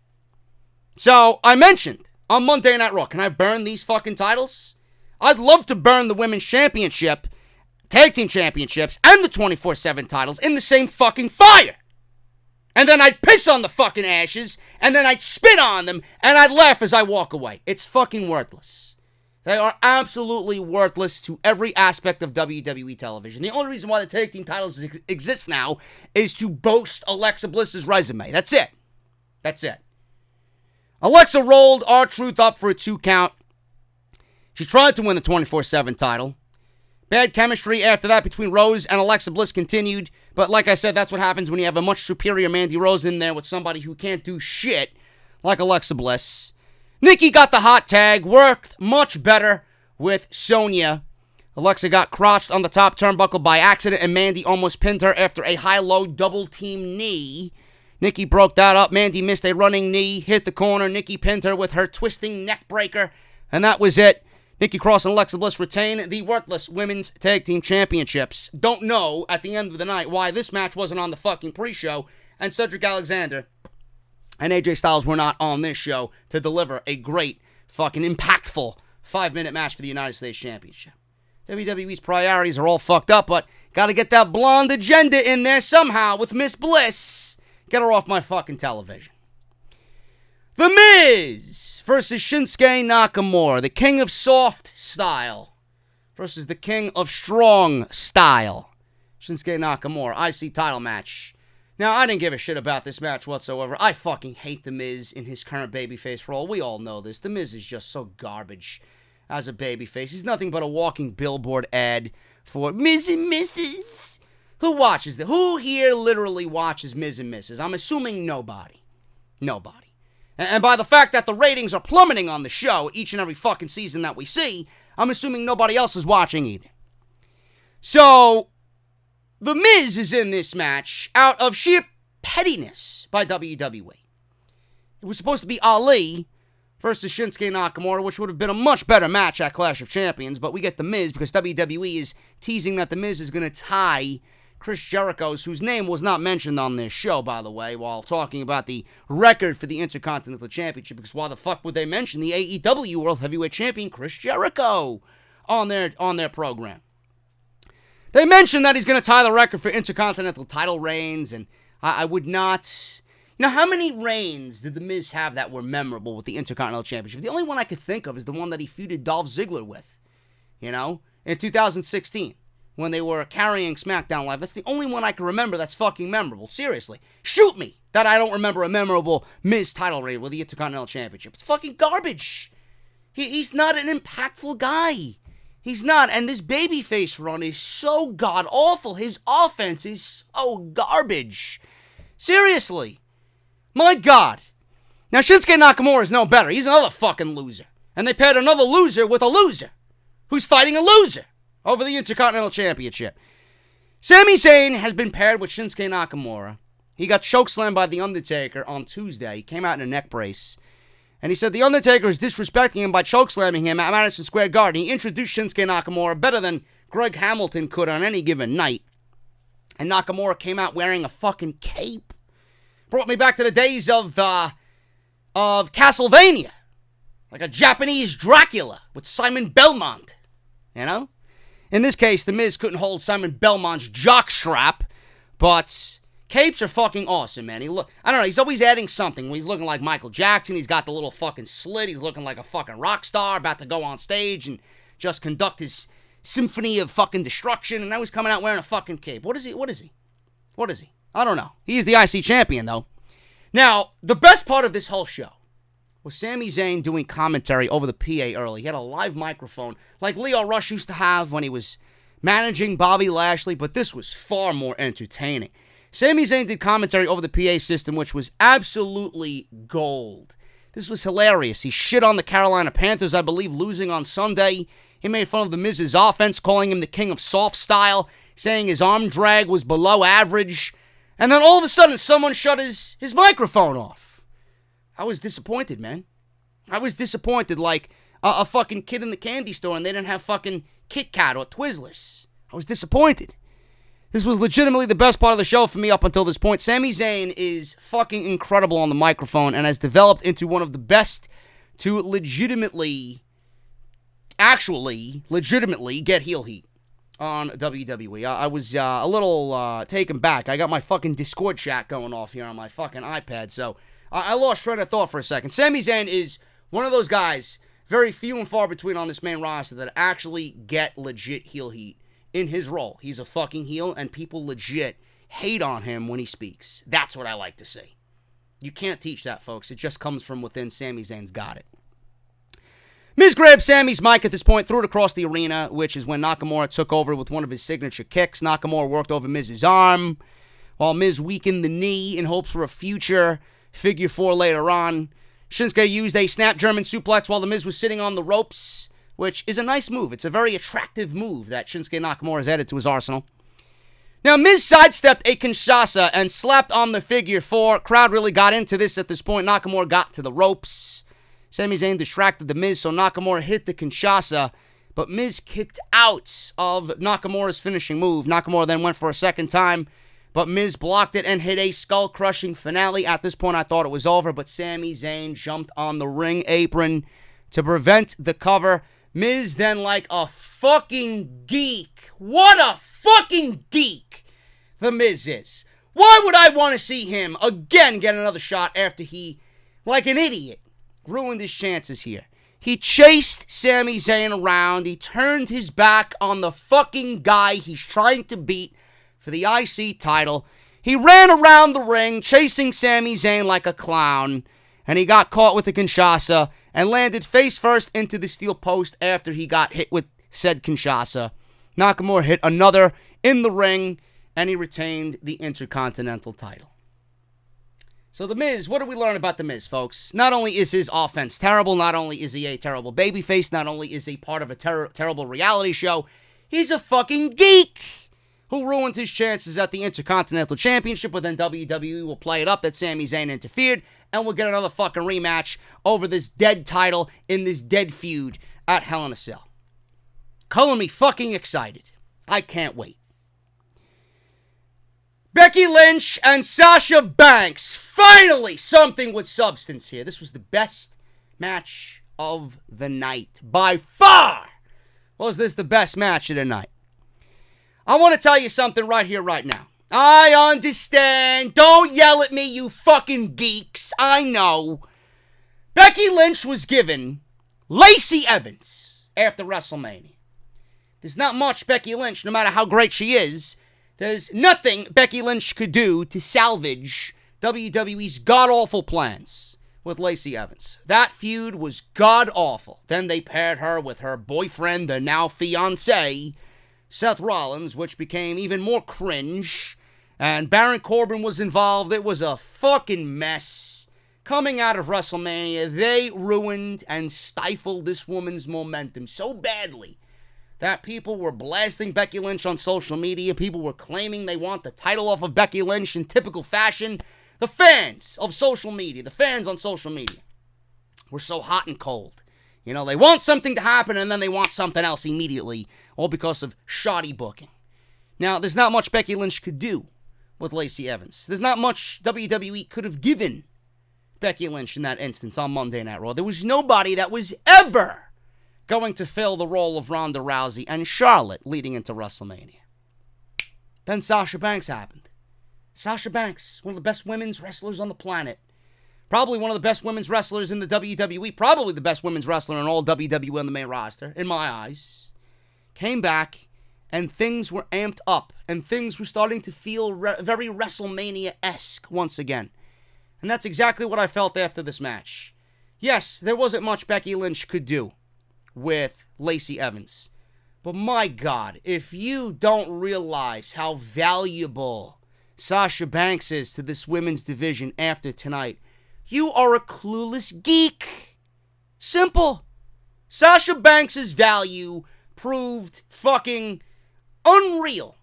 So, I mentioned on Monday Night Raw, can I burn these fucking titles? I'd love to burn the Women's Championship, Tag Team Championships, and the 24/7 titles in the same fucking fire. And then I'd piss on the fucking ashes, and then I'd spit on them, and I'd laugh as I walk away. It's fucking worthless. They are absolutely worthless to every aspect of WWE television. The only reason why the tag team titles exist now is to boast Alexa Bliss's resume. That's it. That's it. Alexa rolled R-Truth up for a 2 count. She tried to win the 24/7 title. Bad chemistry after that between Rose and Alexa Bliss continued. But like I said, that's what happens when you have a much superior Mandy Rose in there with somebody who can't do shit like Alexa Bliss. Nikki got the hot tag, worked much better with Sonya. Alexa got crotched on the top turnbuckle by accident, and Mandy almost pinned her after a high-low double-team knee. Nikki broke that up. Mandy missed a running knee, hit the corner. Nikki pinned her with her twisting neck breaker, and that was it. Nikki Cross and Alexa Bliss retain the worthless Women's Tag Team Championships. Don't know at the end of the night why this match wasn't on the fucking pre-show, and Cedric Alexander and AJ Styles were not on this show to deliver a great, fucking impactful 5-minute match for the United States Championship. WWE's priorities are all fucked up, but gotta get that blonde agenda in there somehow with Miss Bliss. Get her off my fucking television. The Miz versus Shinsuke Nakamura, the king of soft style versus the king of strong style. Shinsuke Nakamura, IC title match. Now, I didn't give a shit about this match whatsoever. I fucking hate The Miz in his current babyface role. We all know this. The Miz is just so garbage as a babyface. He's nothing but a walking billboard ad for Miz and Mrs. Who watches this? Who here literally watches Miz and Mrs.? I'm assuming nobody. Nobody. And by the fact that the ratings are plummeting on the show each and every fucking season that we see, I'm assuming nobody else is watching either. So, The Miz is in this match out of sheer pettiness by WWE. It was supposed to be Ali versus Shinsuke Nakamura, which would have been a much better match at Clash of Champions, but we get The Miz because WWE is teasing that The Miz is going to tie Chris Jericho's, whose name was not mentioned on this show, by the way, while talking about the record for the Intercontinental Championship, because why the fuck would they mention the AEW World Heavyweight Champion Chris Jericho on their program? They mentioned that he's going to tie the record for Intercontinental title reigns, and I would not... You know, how many reigns did The Miz have that were memorable with the Intercontinental Championship? The only one I could think of is the one that he feuded Dolph Ziggler with, you know, in 2016. When they were carrying SmackDown Live. That's the only one I can remember that's fucking memorable. Seriously. Shoot me that I don't remember a memorable Miz title reign with the Intercontinental Championship. It's fucking garbage. He's not an impactful guy. He's not. And this babyface run is so god-awful. His offense is so garbage. Seriously. My God. Now, Shinsuke Nakamura is no better. He's another fucking loser. And they paired another loser with a loser who's fighting a loser over the Intercontinental Championship. Sami Zayn has been paired with Shinsuke Nakamura. He got chokeslammed by The Undertaker on Tuesday. He came out in a neck brace. And he said The Undertaker is disrespecting him by chokeslamming him at Madison Square Garden. He introduced Shinsuke Nakamura better than Greg Hamilton could on any given night. And Nakamura came out wearing a fucking cape. Brought me back to the days of Castlevania. Like a Japanese Dracula with Simon Belmont. You know? In this case, The Miz couldn't hold Simon Belmont's jockstrap, but capes are fucking awesome, man. I don't know, he's always adding something. He's looking like Michael Jackson, he's got the little fucking slit, he's looking like a fucking rock star about to go on stage and just conduct his symphony of fucking destruction, and now he's coming out wearing a fucking cape. What is he? I don't know. He's the IC champion, though. Now, the best part of this whole show was Sami Zayn doing commentary over the PA early. He had a live microphone like Leo Rush used to have when he was managing Bobby Lashley, but this was far more entertaining. Sami Zayn did commentary over the PA system, which was absolutely gold. This was hilarious. He shit on the Carolina Panthers, I believe, losing on Sunday. He made fun of the Miz's offense, calling him the king of soft style, saying his arm drag was below average. And then all of a sudden, someone shut his microphone off. I was disappointed, man. I was disappointed like a fucking kid in the candy store and they didn't have fucking Kit Kat or Twizzlers. I was disappointed. This was legitimately the best part of the show for me up until this point. Sami Zayn is fucking incredible on the microphone and has developed into one of the best to legitimately get heel heat on WWE. I was a little taken back. I got my fucking Discord chat going off here on my fucking iPad, so I lost train of thought for a second. Sami Zayn is one of those guys, very few and far between on this main roster, that actually get legit heel heat in his role. He's a fucking heel, and people legit hate on him when he speaks. That's what I like to see. You can't teach that, folks. It just comes from within. Sami Zayn's got it. Miz grabbed Sami's mic at this point, threw it across the arena, which is when Nakamura took over with one of his signature kicks. Nakamura worked over Miz's arm, while Miz weakened the knee in hopes for a future figure four later on. Shinsuke used a snap German suplex while the Miz was sitting on the ropes, which is a nice move. It's a very attractive move that Shinsuke Nakamura has added to his arsenal. Now, Miz sidestepped a Kinshasa and slapped on the figure four. Crowd really got into this at this point. Nakamura got to the ropes. Sami Zayn distracted the Miz, so Nakamura hit the Kinshasa, but Miz kicked out of Nakamura's finishing move. Nakamura then went for a second time, but Miz blocked it and hit a skull-crushing finale. At this point, I thought it was over, but Sami Zayn jumped on the ring apron to prevent the cover. Miz then, like a fucking geek. What a fucking geek the Miz is. Why would I want to see him again get another shot after he, like an idiot, ruined his chances here? He chased Sami Zayn around. He turned his back on the fucking guy he's trying to beat for the IC title. He ran around the ring chasing Sami Zayn like a clown, and he got caught with the Kinshasa and landed face first into the steel post after he got hit with said Kinshasa. Nakamura hit another in the ring, and he retained the Intercontinental title. So The Miz, what do we learn about The Miz, folks? Not only is his offense terrible, not only is he a terrible babyface, not only is he part of a terrible reality show, he's a fucking geek who ruined his chances at the Intercontinental Championship, but then WWE will play it up that Sami Zayn interfered, and we'll get another fucking rematch over this dead title in this dead feud at Hell in a Cell. Color me fucking excited. I can't wait. Becky Lynch and Sasha Banks. Finally, something with substance here. This was the best match of the night. By far was this the best match of the night. I want to tell you something right here, right now. I understand. Don't yell at me, you fucking geeks. I know. Becky Lynch was given Lacey Evans after WrestleMania. There's not much Becky Lynch, no matter how great she is. There's nothing Becky Lynch could do to salvage WWE's god-awful plans with Lacey Evans. That feud was god-awful. Then they paired her with her boyfriend, the now fiancé, Seth Rollins, which became even more cringe. And Baron Corbin was involved. It was a fucking mess. Coming out of WrestleMania, they ruined and stifled this woman's momentum so badly that people were blasting Becky Lynch on social media. People were claiming they want the title off of Becky Lynch in typical fashion. The fans of social media, the fans on social media were so hot and cold. You know, they want something to happen and then they want something else immediately, all because of shoddy booking. Now, there's not much Becky Lynch could do with Lacey Evans. There's not much WWE could have given Becky Lynch in that instance on Monday Night Raw. There was nobody that was ever going to fill the role of Ronda Rousey and Charlotte leading into WrestleMania. Then Sasha Banks happened. Sasha Banks, one of the best women's wrestlers on the planet. Probably one of the best women's wrestlers in the WWE. Probably the best women's wrestler in all WWE on the main roster, in my eyes. Came back, and things were amped up. And things were starting to feel very WrestleMania-esque once again. And that's exactly what I felt after this match. Yes, there wasn't much Becky Lynch could do with Lacey Evans. But my God, if you don't realize how valuable Sasha Banks is to this women's division after tonight, you are a clueless geek. Simple. Sasha Banks' value proved fucking unreal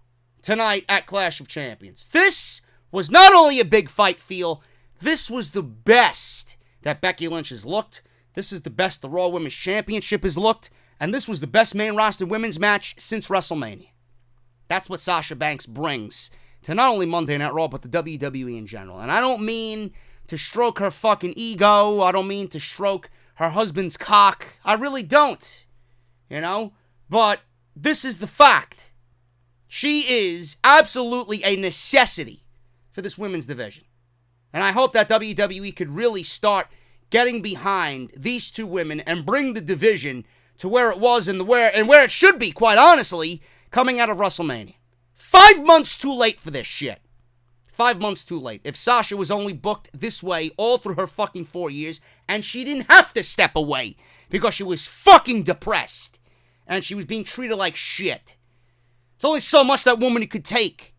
tonight at Clash of Champions. This was not only a big fight feel, this was the best that Becky Lynch has looked. This is the best the Raw Women's Championship has looked. And this was the best main roster women's match since WrestleMania. That's what Sasha Banks brings to not only Monday Night Raw, but the WWE in general. And I don't mean to stroke her fucking ego. I don't mean to stroke her husband's cock. I really don't. You know? But this is the fact. She is absolutely a necessity for this women's division. And I hope that WWE could really start getting behind these two women and bring the division to where it was and where it should be, quite honestly, coming out of WrestleMania. 5 months too late for this shit. 5 months too late. If Sasha was only booked this way all through her fucking 4 years, and she didn't have to step away because she was fucking depressed and she was being treated like shit. It's only so much that woman could take.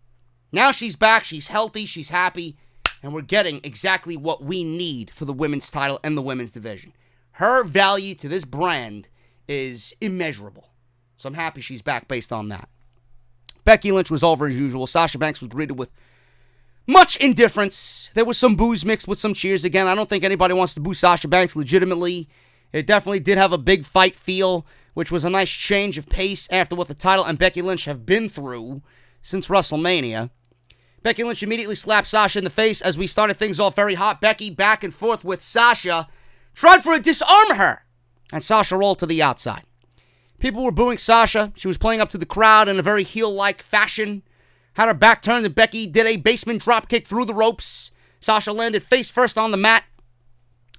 Now she's back, she's healthy, she's happy, and we're getting exactly what we need for the women's title and the women's division. Her value to this brand is immeasurable. So I'm happy she's back based on that. Becky Lynch was over as usual. Sasha Banks was greeted with much indifference. There was some boos mixed with some cheers. Again, I don't think anybody wants to boo Sasha Banks legitimately. It definitely did have a big fight feel, which was a nice change of pace after what the title and Becky Lynch have been through since WrestleMania. Becky Lynch immediately slapped Sasha in the face as we started things off very hot. Becky back and forth with Sasha, tried for a disarm her, and Sasha rolled to the outside. People were booing Sasha. She was playing up to the crowd in a very heel-like fashion. Had her back turned and Becky did a basement dropkick through the ropes. Sasha landed face first on the mat.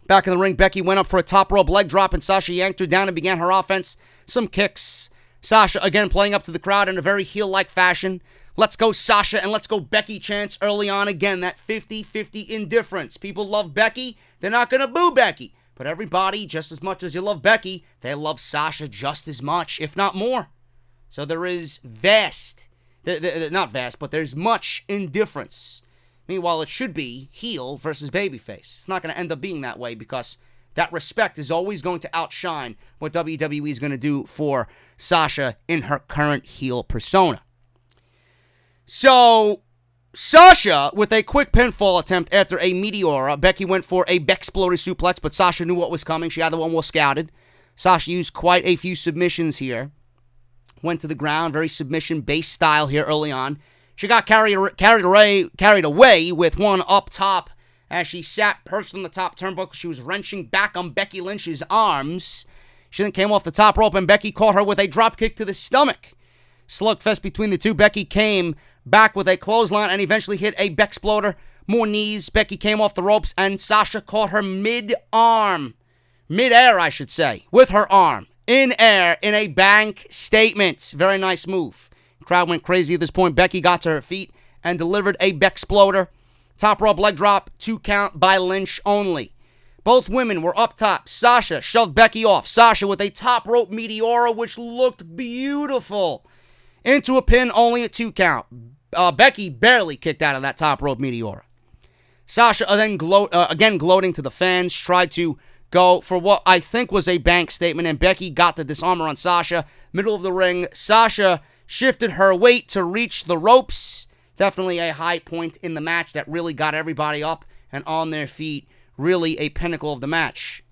Back in the ring, Becky went up for a top rope leg drop and Sasha yanked her down and began her offense. Some kicks. Sasha again playing up to the crowd in a very heel-like fashion. Let's go Sasha and let's go Becky chants early on again. That 50-50 indifference. People love Becky. They're not going to boo Becky. But everybody, just as much as you love Becky, they love Sasha just as much, if not more. So there is not vast, but there's much indifference. Meanwhile, it should be heel versus babyface. It's not going to end up being that way because that respect is always going to outshine what WWE is going to do for Sasha in her current heel persona. So Sasha, with a quick pinfall attempt after a Meteora, Becky went for a Bexploder suplex, but Sasha knew what was coming. She had the one well scouted. Sasha used quite a few submissions here. Went to the ground, very submission-based style here early on. She got carried away with one up top as she sat perched on the top turnbuckle. She was wrenching back on Becky Lynch's arms. She then came off the top rope, and Becky caught her with a dropkick to the stomach. Slugfest between the two. Becky came back with a clothesline and eventually hit a Bexploder. More knees. Becky came off the ropes and Sasha caught her midair, I should say, with her arm in air in a bank statement. Very nice move. Crowd went crazy at this point. Becky got to her feet and delivered a Bexploder. Top rope leg drop, 2 count by Lynch only. Both women were up top. Sasha shoved Becky off. Sasha with a top rope Meteora, which looked beautiful, into a pin, only a 2 count. Becky barely kicked out of that top rope Meteora. Sasha then again gloating to the fans, tried to go for what I think was a Banks statement, and Becky got the disarmer on Sasha. Middle of the ring, Sasha shifted her weight to reach the ropes. Definitely a high point in the match that really got everybody up and on their feet. Really a pinnacle of the match.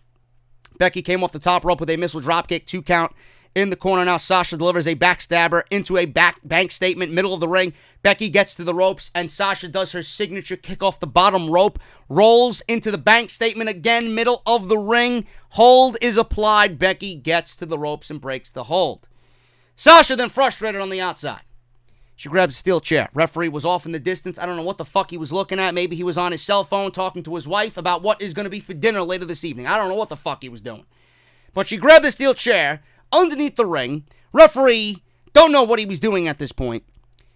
Becky came off the top rope with a missile dropkick, 2 count in the corner. Now Sasha delivers a backstabber into a bank statement, middle of the ring. Becky gets to the ropes, and Sasha does her signature kick off the bottom rope, rolls into the bank statement again, middle of the ring. Hold is applied. Becky gets to the ropes and breaks the hold. Sasha then frustrated on the outside. She grabs a steel chair. Referee was off in the distance. I don't know what the fuck he was looking at. Maybe he was on his cell phone talking to his wife about what is going to be for dinner later this evening. I don't know what the fuck he was doing. But she grabbed the steel chair underneath the ring. Referee, don't know what he was doing at this point.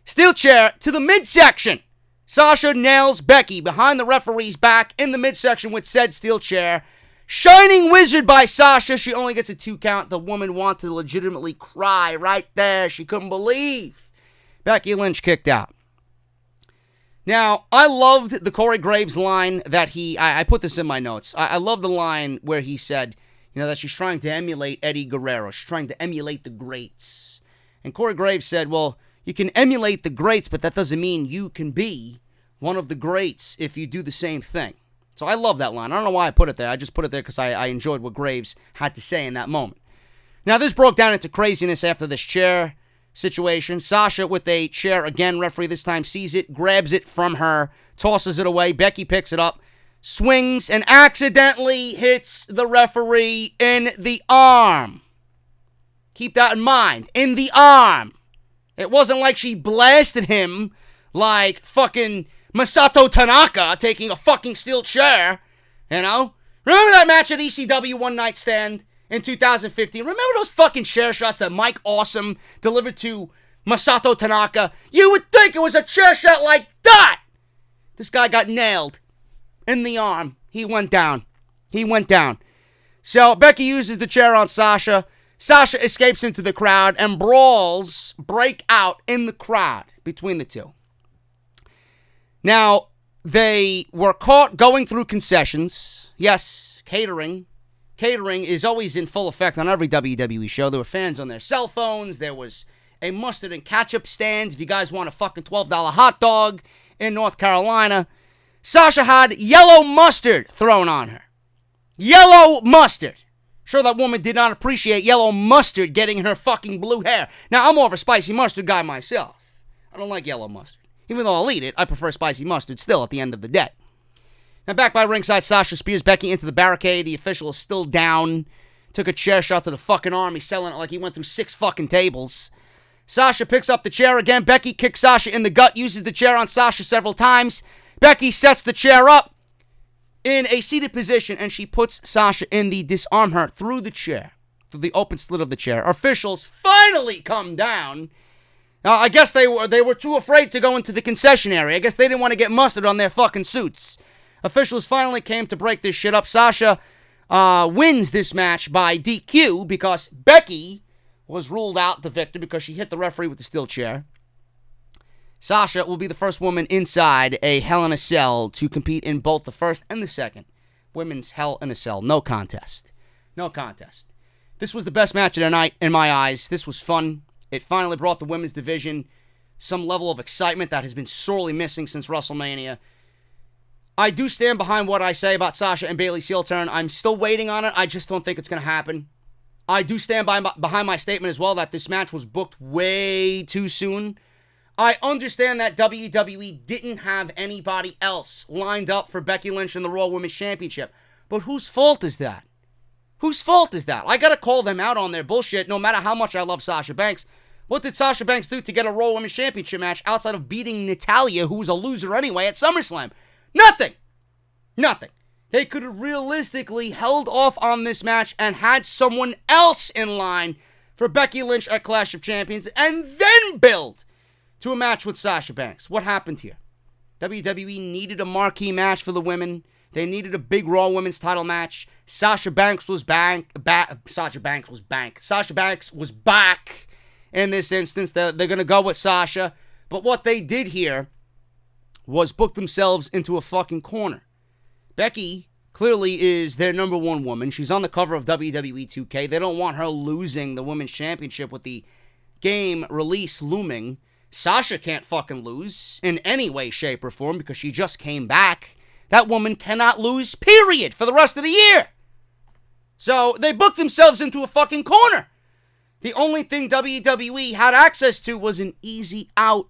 Steel chair to the midsection. Sasha nails Becky behind the referee's back in the midsection with said steel chair. Shining Wizard by Sasha. She only gets a 2 count. The woman wanted to legitimately cry right there. She couldn't believe Becky Lynch kicked out. Now, I loved the Corey Graves line that I put this in my notes. I love the line where he said, that she's trying to emulate Eddie Guerrero. She's trying to emulate the greats. And Corey Graves said, well, you can emulate the greats, but that doesn't mean you can be one of the greats if you do the same thing. So I love that line. I don't know why I put it there. I just put it there because I enjoyed what Graves had to say in that moment. Now, this broke down into craziness after this chair situation. Sasha with a chair again. Referee this time sees it, grabs it from her, tosses it away. Becky picks it up, swings, and accidentally hits the referee in the arm. Keep that in mind. In the arm. It wasn't like she blasted him like fucking Masato Tanaka taking a fucking steel chair. Remember that match at ECW One Night Stand in 2015? Remember those fucking chair shots that Mike Awesome delivered to Masato Tanaka? You would think it was a chair shot like that. This guy got nailed in the arm. He went down. So Becky uses the chair on Sasha. Sasha escapes into the crowd, and brawls break out in the crowd between the two. Now, they were caught going through concessions. Yes, catering. Catering is always in full effect on every WWE show. There were fans on their cell phones. There was a mustard and ketchup stand if you guys want a fucking $12 hot dog in North Carolina. Sasha had yellow mustard thrown on her. Yellow mustard. Sure, that woman did not appreciate yellow mustard getting in her fucking blue hair. Now, I'm more of a spicy mustard guy myself. I don't like yellow mustard. Even though I'll eat it, I prefer spicy mustard still at the end of the day. Now, back by ringside, Sasha spears Becky into the barricade. The official is still down. Took a chair shot to the fucking arm. He's selling it like he went through 6 fucking tables. Sasha picks up the chair again. Becky kicks Sasha in the gut, uses the chair on Sasha several times. Becky sets the chair up in a seated position, and she puts Sasha in the disarm her through the chair, through the open slit of the chair. Officials finally come down. Now, I guess they were too afraid to go into the concession area. I guess they didn't want to get mustard on their fucking suits. Officials finally came to break this shit up. Sasha wins this match by DQ because Becky was ruled out the victor because she hit the referee with the steel chair. Sasha will be the first woman inside a Hell in a Cell to compete in both the first and the second Women's Hell in a Cell. No contest. No contest. This was the best match of the night in my eyes. This was fun. It finally brought the women's division some level of excitement that has been sorely missing since WrestleMania. I do stand behind what I say about Sasha and Bayley's heel turn. I'm still waiting on it. I just don't think it's going to happen. I do stand behind my statement as well that this match was booked way too soon. I understand that WWE didn't have anybody else lined up for Becky Lynch in the Raw Women's Championship. But whose fault is that? Whose fault is that? I gotta call them out on their bullshit no matter how much I love Sasha Banks. What did Sasha Banks do to get a Raw Women's Championship match outside of beating Natalya, who was a loser anyway, at SummerSlam? Nothing! Nothing. They could have realistically held off on this match and had someone else in line for Becky Lynch at Clash of Champions and then build to a match with Sasha Banks. What happened here? WWE needed a marquee match for the women. They needed a big Raw Women's title match. Sasha Banks was back in this instance. They're going to go with Sasha. But what they did here was book themselves into a fucking corner. Becky clearly is their number one woman. She's on the cover of WWE 2K. They don't want her losing the Women's Championship with the game release looming. Sasha can't fucking lose in any way, shape, or form because she just came back. That woman cannot lose, period, for the rest of the year. So they booked themselves into a fucking corner. The only thing WWE had access to was an easy out.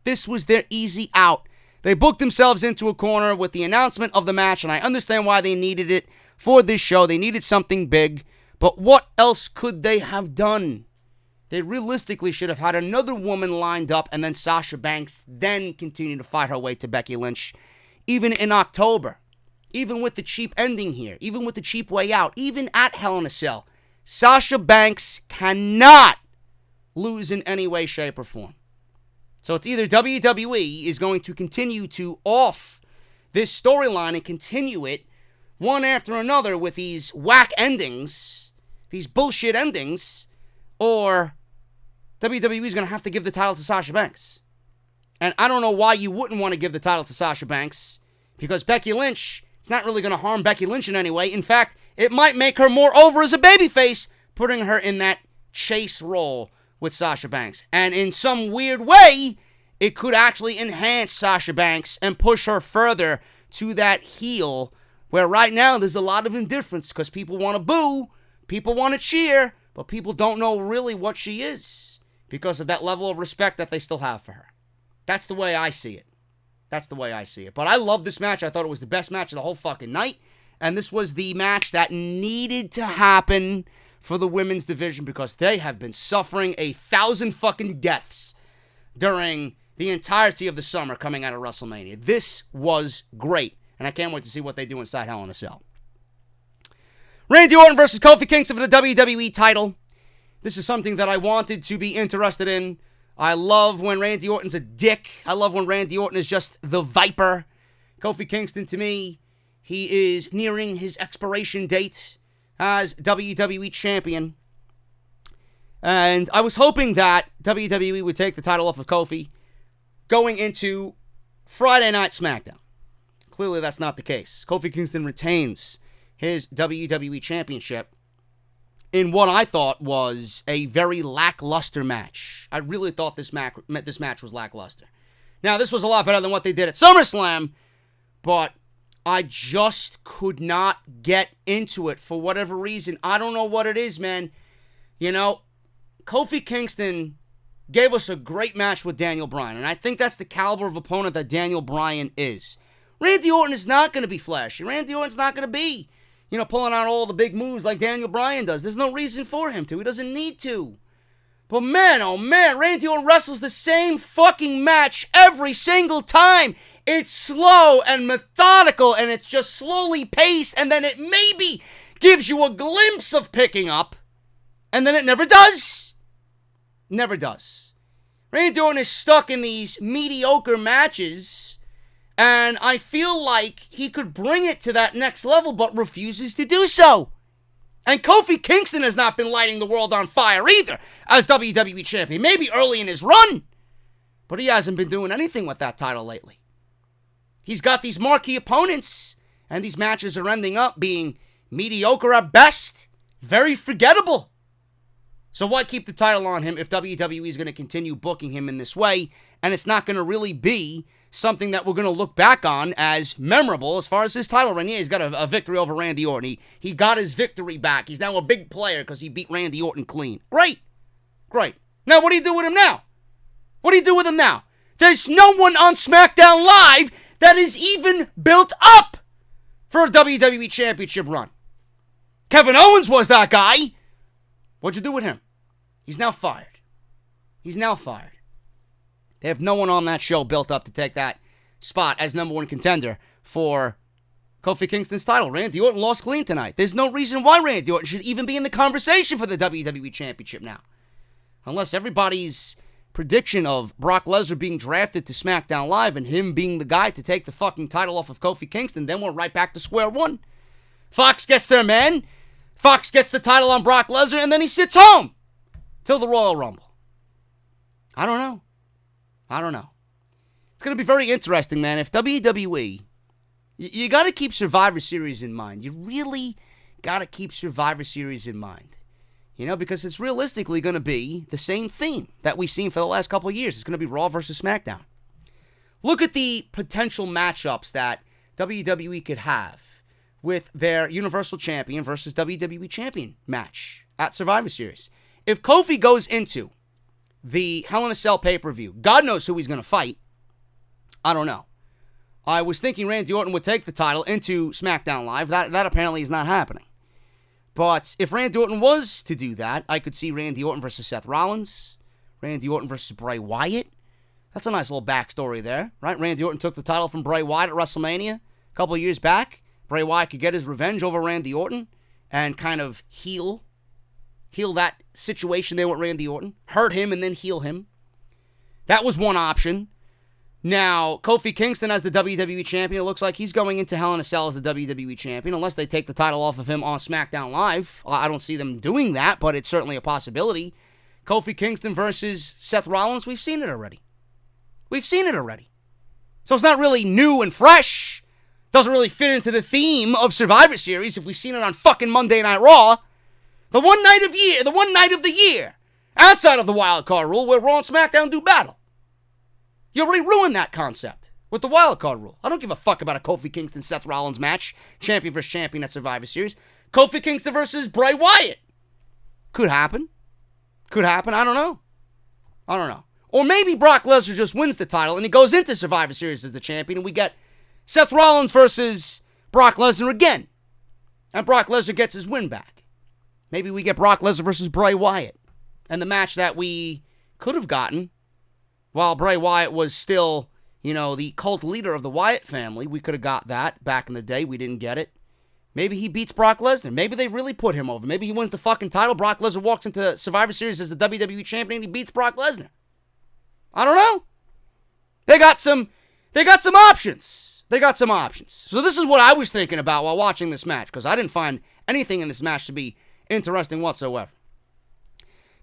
This was their easy out. They booked themselves into a corner with the announcement of the match, and I understand why they needed it for this show. They needed something big, but what else could they have done? They realistically should have had another woman lined up, and then Sasha Banks then continue to fight her way to Becky Lynch. Even in October, even with the cheap ending here, even with the cheap way out, even at Hell in a Cell, Sasha Banks cannot lose in any way, shape, or form. So it's either WWE is going to continue to off this storyline and continue it one after another with these whack endings, these bullshit endings, or WWE is going to have to give the title to Sasha Banks. And I don't know why you wouldn't want to give the title to Sasha Banks, because Becky Lynch, it's not really going to harm Becky Lynch in any way. In fact, it might make her more over as a babyface, putting her in that chase role with Sasha Banks. And in some weird way, it could actually enhance Sasha Banks and push her further to that heel, where right now there's a lot of indifference because people want to boo, people want to cheer, but people don't know really what she is because of that level of respect that they still have for her. That's the way I see it. That's the way I see it. But I love this match. I thought it was the best match of the whole fucking night. And this was the match that needed to happen for the women's division because they have been suffering 1,000 fucking deaths during the entirety of the summer coming out of WrestleMania. This was great. And I can't wait to see what they do inside Hell in a Cell. Randy Orton versus Kofi Kingston for the WWE title. This is something that I wanted to be interested in. I love when Randy Orton's a dick. I love when Randy Orton is just the Viper. Kofi Kingston, to me, he is nearing his expiration date as WWE Champion. And I was hoping that WWE would take the title off of Kofi going into Friday Night SmackDown. Clearly, that's not the case. Kofi Kingston retains his WWE Championship in what I thought was a very lackluster match. I really thought this match was lackluster. Now, this was a lot better than what they did at SummerSlam, but I just could not get into it for whatever reason. I don't know what it is, man. You know, Kofi Kingston gave us a great match with Daniel Bryan, and I think that's the caliber of opponent that Daniel Bryan is. Randy Orton is not going to be flashy. Randy Orton's not going to be, pulling out all the big moves like Daniel Bryan does. There's no reason for him to. He doesn't need to. But man, oh man, Randy Orton wrestles the same fucking match every single time. It's slow and methodical, and it's just slowly paced, and then it maybe gives you a glimpse of picking up, and then it never does. Never does. Randy Orton is stuck in these mediocre matches, and I feel like he could bring it to that next level, but refuses to do so. And Kofi Kingston has not been lighting the world on fire either as WWE Champion. Maybe early in his run, but he hasn't been doing anything with that title lately. He's got these marquee opponents, and these matches are ending up being mediocre at best. Very forgettable. So why keep the title on him if WWE is going to continue booking him in this way, and it's not going to really be something that we're going to look back on as memorable as far as his title reign. Yeah, he's got a victory over Randy Orton. He got his victory back. He's now a big player because he beat Randy Orton clean. Great. Now, what do you do with him now? What do you do with him now? There's no one on SmackDown Live that is even built up for a WWE Championship run. Kevin Owens was that guy. What'd you do with him? He's now fired. They have no one on that show built up to take that spot as number one contender for Kofi Kingston's title. Randy Orton lost clean tonight. There's no reason why Randy Orton should even be in the conversation for the WWE Championship now. Unless everybody's prediction of Brock Lesnar being drafted to SmackDown Live and him being the guy to take the fucking title off of Kofi Kingston, then we're right back to square one. Fox gets their man. Fox gets the title on Brock Lesnar, and then he sits home till the Royal Rumble. I don't know. It's going to be very interesting, man. If WWE, you got to keep Survivor Series in mind. You really got to keep Survivor Series in mind. Because it's realistically going to be the same theme that we've seen for the last couple of years. It's going to be Raw versus SmackDown. Look at the potential matchups that WWE could have with their Universal Champion versus WWE Champion match at Survivor Series. If Kofi goes into the Hell in a Cell pay-per-view, God knows who he's going to fight. I don't know. I was thinking Randy Orton would take the title into SmackDown Live. That apparently is not happening. But if Randy Orton was to do that, I could see Randy Orton versus Seth Rollins, Randy Orton versus Bray Wyatt. That's a nice little backstory there, right? Randy Orton took the title from Bray Wyatt at WrestleMania a couple of years back. Bray Wyatt could get his revenge over Randy Orton and kind of heal that situation there with Randy Orton. Hurt him and then heal him. That was one option. Now, Kofi Kingston as the WWE Champion, it looks like he's going into Hell in a Cell as the WWE Champion, unless they take the title off of him on SmackDown Live. I don't see them doing that, but it's certainly a possibility. Kofi Kingston versus Seth Rollins, we've seen it already. So it's not really new and fresh. Doesn't really fit into the theme of Survivor Series if we've seen it on fucking Monday Night Raw. The one night of the year, outside of the wild card rule where Raw and SmackDown do battle. You already ruined that concept with the wildcard rule. I don't give a fuck about a Kofi Kingston-Seth Rollins match, champion versus champion at Survivor Series. Kofi Kingston versus Bray Wyatt. Could happen. I don't know. Or maybe Brock Lesnar just wins the title and he goes into Survivor Series as the champion and we get Seth Rollins versus Brock Lesnar again. And Brock Lesnar gets his win back. Maybe we get Brock Lesnar versus Bray Wyatt. And the match that we could have gotten while Bray Wyatt was still, the cult leader of the Wyatt family, we could have got that back in the day. We didn't get it. Maybe he beats Brock Lesnar. Maybe they really put him over. Maybe he wins the fucking title. Brock Lesnar walks into Survivor Series as the WWE Champion and he beats Brock Lesnar. I don't know. They got some options. So this is what I was thinking about while watching this match, because I didn't find anything in this match to be interesting whatsoever.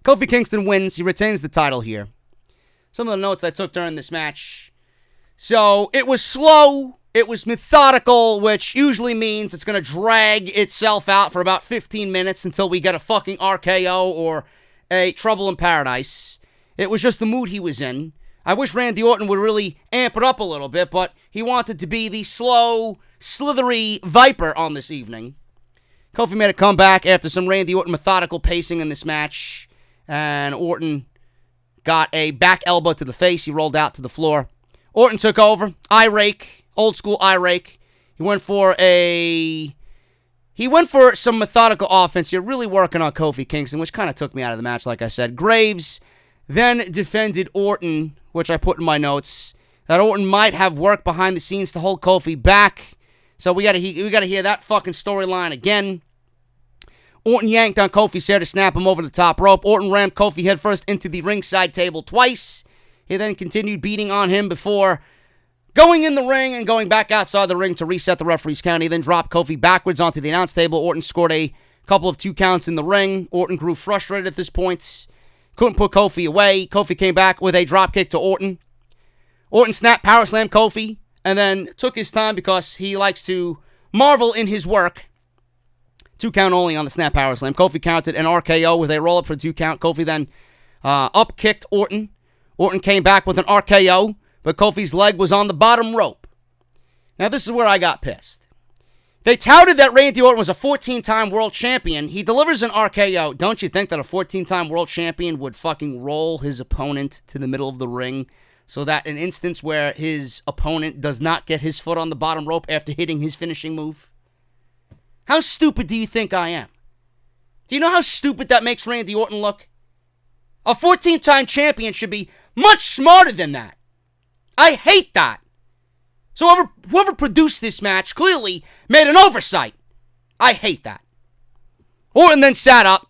Kofi Kingston wins. He retains the title here. Some of the notes I took during this match. So, it was slow, it was methodical, which usually means it's going to drag itself out for about 15 minutes until we get a fucking RKO or a Trouble in Paradise. It was just the mood he was in. I wish Randy Orton would really amp it up a little bit, but he wanted to be the slow, slithery Viper on this evening. Kofi made a comeback after some Randy Orton methodical pacing in this match, and Orton got a back elbow to the face. He rolled out to the floor. Orton took over. Eye rake. Old school eye rake. He went for some methodical offense here, really working on Kofi Kingston, which kind of took me out of the match, like I said. Graves then defended Orton, which I put in my notes, that Orton might have worked behind the scenes to hold Kofi back. So we gotta hear that fucking storyline again. Orton yanked on Kofi's hair to snap him over the top rope. Orton rammed Kofi headfirst into the ringside table twice. He then continued beating on him before going in the ring and going back outside the ring to reset the referee's count. He then dropped Kofi backwards onto the announce table. Orton scored a couple of 2 counts in the ring. Orton grew frustrated at this point. Couldn't put Kofi away. Kofi came back with a dropkick to Orton. Orton snapped power slammed Kofi and then took his time because he likes to marvel in his work. 2 count only on the snap power slam. Kofi counted an RKO with a roll-up for 2 count. Kofi then up-kicked Orton. Orton came back with an RKO, but Kofi's leg was on the bottom rope. Now, this is where I got pissed. They touted that Randy Orton was a 14-time world champion. He delivers an RKO. Don't you think that a 14-time world champion would fucking roll his opponent to the middle of the ring so that an instance where his opponent does not get his foot on the bottom rope after hitting his finishing move? How stupid do you think I am? Do you know how stupid that makes Randy Orton look? A 14-time champion should be much smarter than that. I hate that. So whoever produced this match clearly made an oversight. I hate that. Orton then sat up,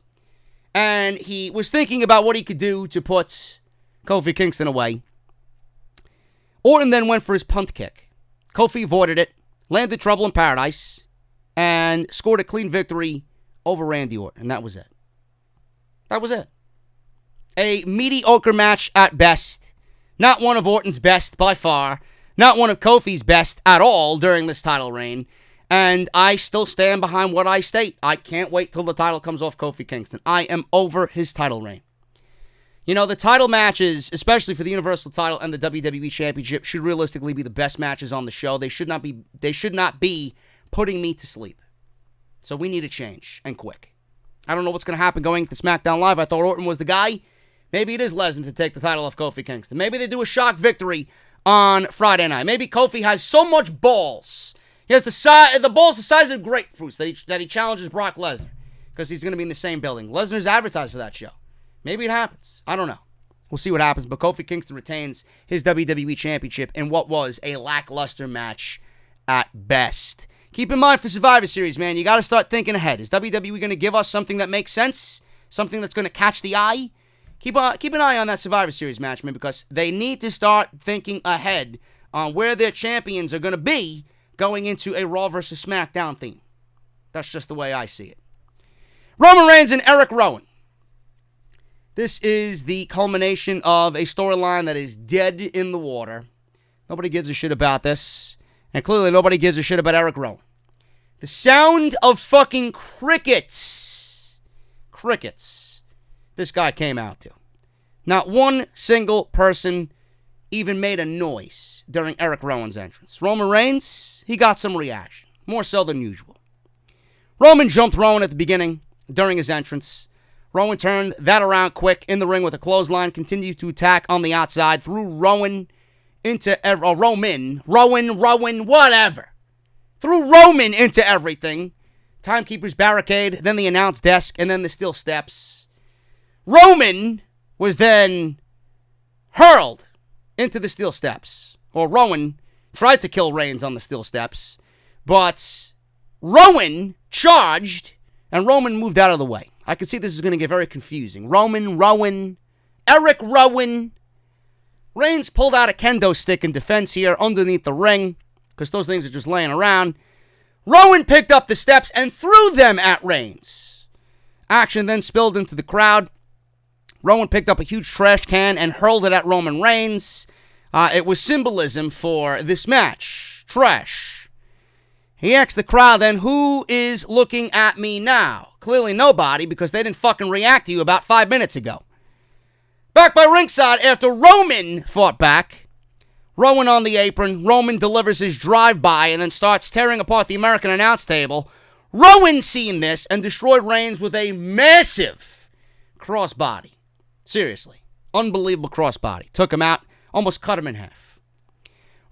and he was thinking about what he could do to put Kofi Kingston away. Orton then went for his punt kick. Kofi avoided it, landed Trouble in Paradise, and scored a clean victory over Randy Orton. And that was it. That was it. A mediocre match at best. Not one of Orton's best by far. Not one of Kofi's best at all during this title reign. And I still stand behind what I state. I can't wait till the title comes off Kofi Kingston. I am over his title reign. You know, the title matches, especially for the Universal title and the WWE Championship, should realistically be the best matches on the show. They should not be putting me to sleep. So we need a change, and quick. I don't know what's going to happen going to SmackDown Live. I thought Orton was the guy. Maybe it is Lesnar to take the title off Kofi Kingston. Maybe they do a shock victory on Friday night. Maybe Kofi has so much balls. He has the balls the size of grapefruits that he challenges Brock Lesnar because he's going to be in the same building. Lesnar's advertised for that show. Maybe it happens. I don't know. We'll see what happens. But Kofi Kingston retains his WWE Championship in what was a lackluster match at best. Keep in mind for Survivor Series, man, you got to start thinking ahead. Is WWE going to give us something that makes sense? Something that's going to catch the eye? Keep an eye on that Survivor Series match, man, because they need to start thinking ahead on where their champions are going to be going into a Raw vs. SmackDown theme. That's just the way I see it. Roman Reigns and Erick Rowan. This is the culmination of a storyline that is dead in the water. Nobody gives a shit about this. And clearly nobody gives a shit about Erick Rowan. The sound of fucking crickets. Crickets. This guy came out to. Not one single person even made a noise during Erick Rowan's entrance. Roman Reigns, he got some reaction. More so than usual. Roman jumped Rowan at the beginning during his entrance. Rowan turned that around quick in the ring with a clothesline. Continued to attack on the outside. Threw Rowan into Rowan, whatever. Threw Roman into everything. Timekeeper's barricade, then the announce desk, and then the steel steps. Roman was then hurled into the steel steps. Or Rowan tried to kill Reigns on the steel steps, but Rowan charged, and Roman moved out of the way. I could see this is going to get very confusing. Rowan, Erick Rowan. Reigns pulled out a kendo stick in defense here underneath the ring, because those things are just laying around. Rowan picked up the steps and threw them at Reigns. Action then spilled into the crowd. Rowan picked up a huge trash can and hurled it at Roman Reigns. It was symbolism for this match. Trash. He asked the crowd then, who is looking at me now? Clearly nobody, because they didn't fucking react to you about 5 minutes ago. Back by ringside after Roman fought back. Rowan on the apron. Roman delivers his drive-by and then starts tearing apart the American announce table. Rowan seen this and destroyed Reigns with a massive crossbody. Seriously. Unbelievable crossbody. Took him out. Almost cut him in half.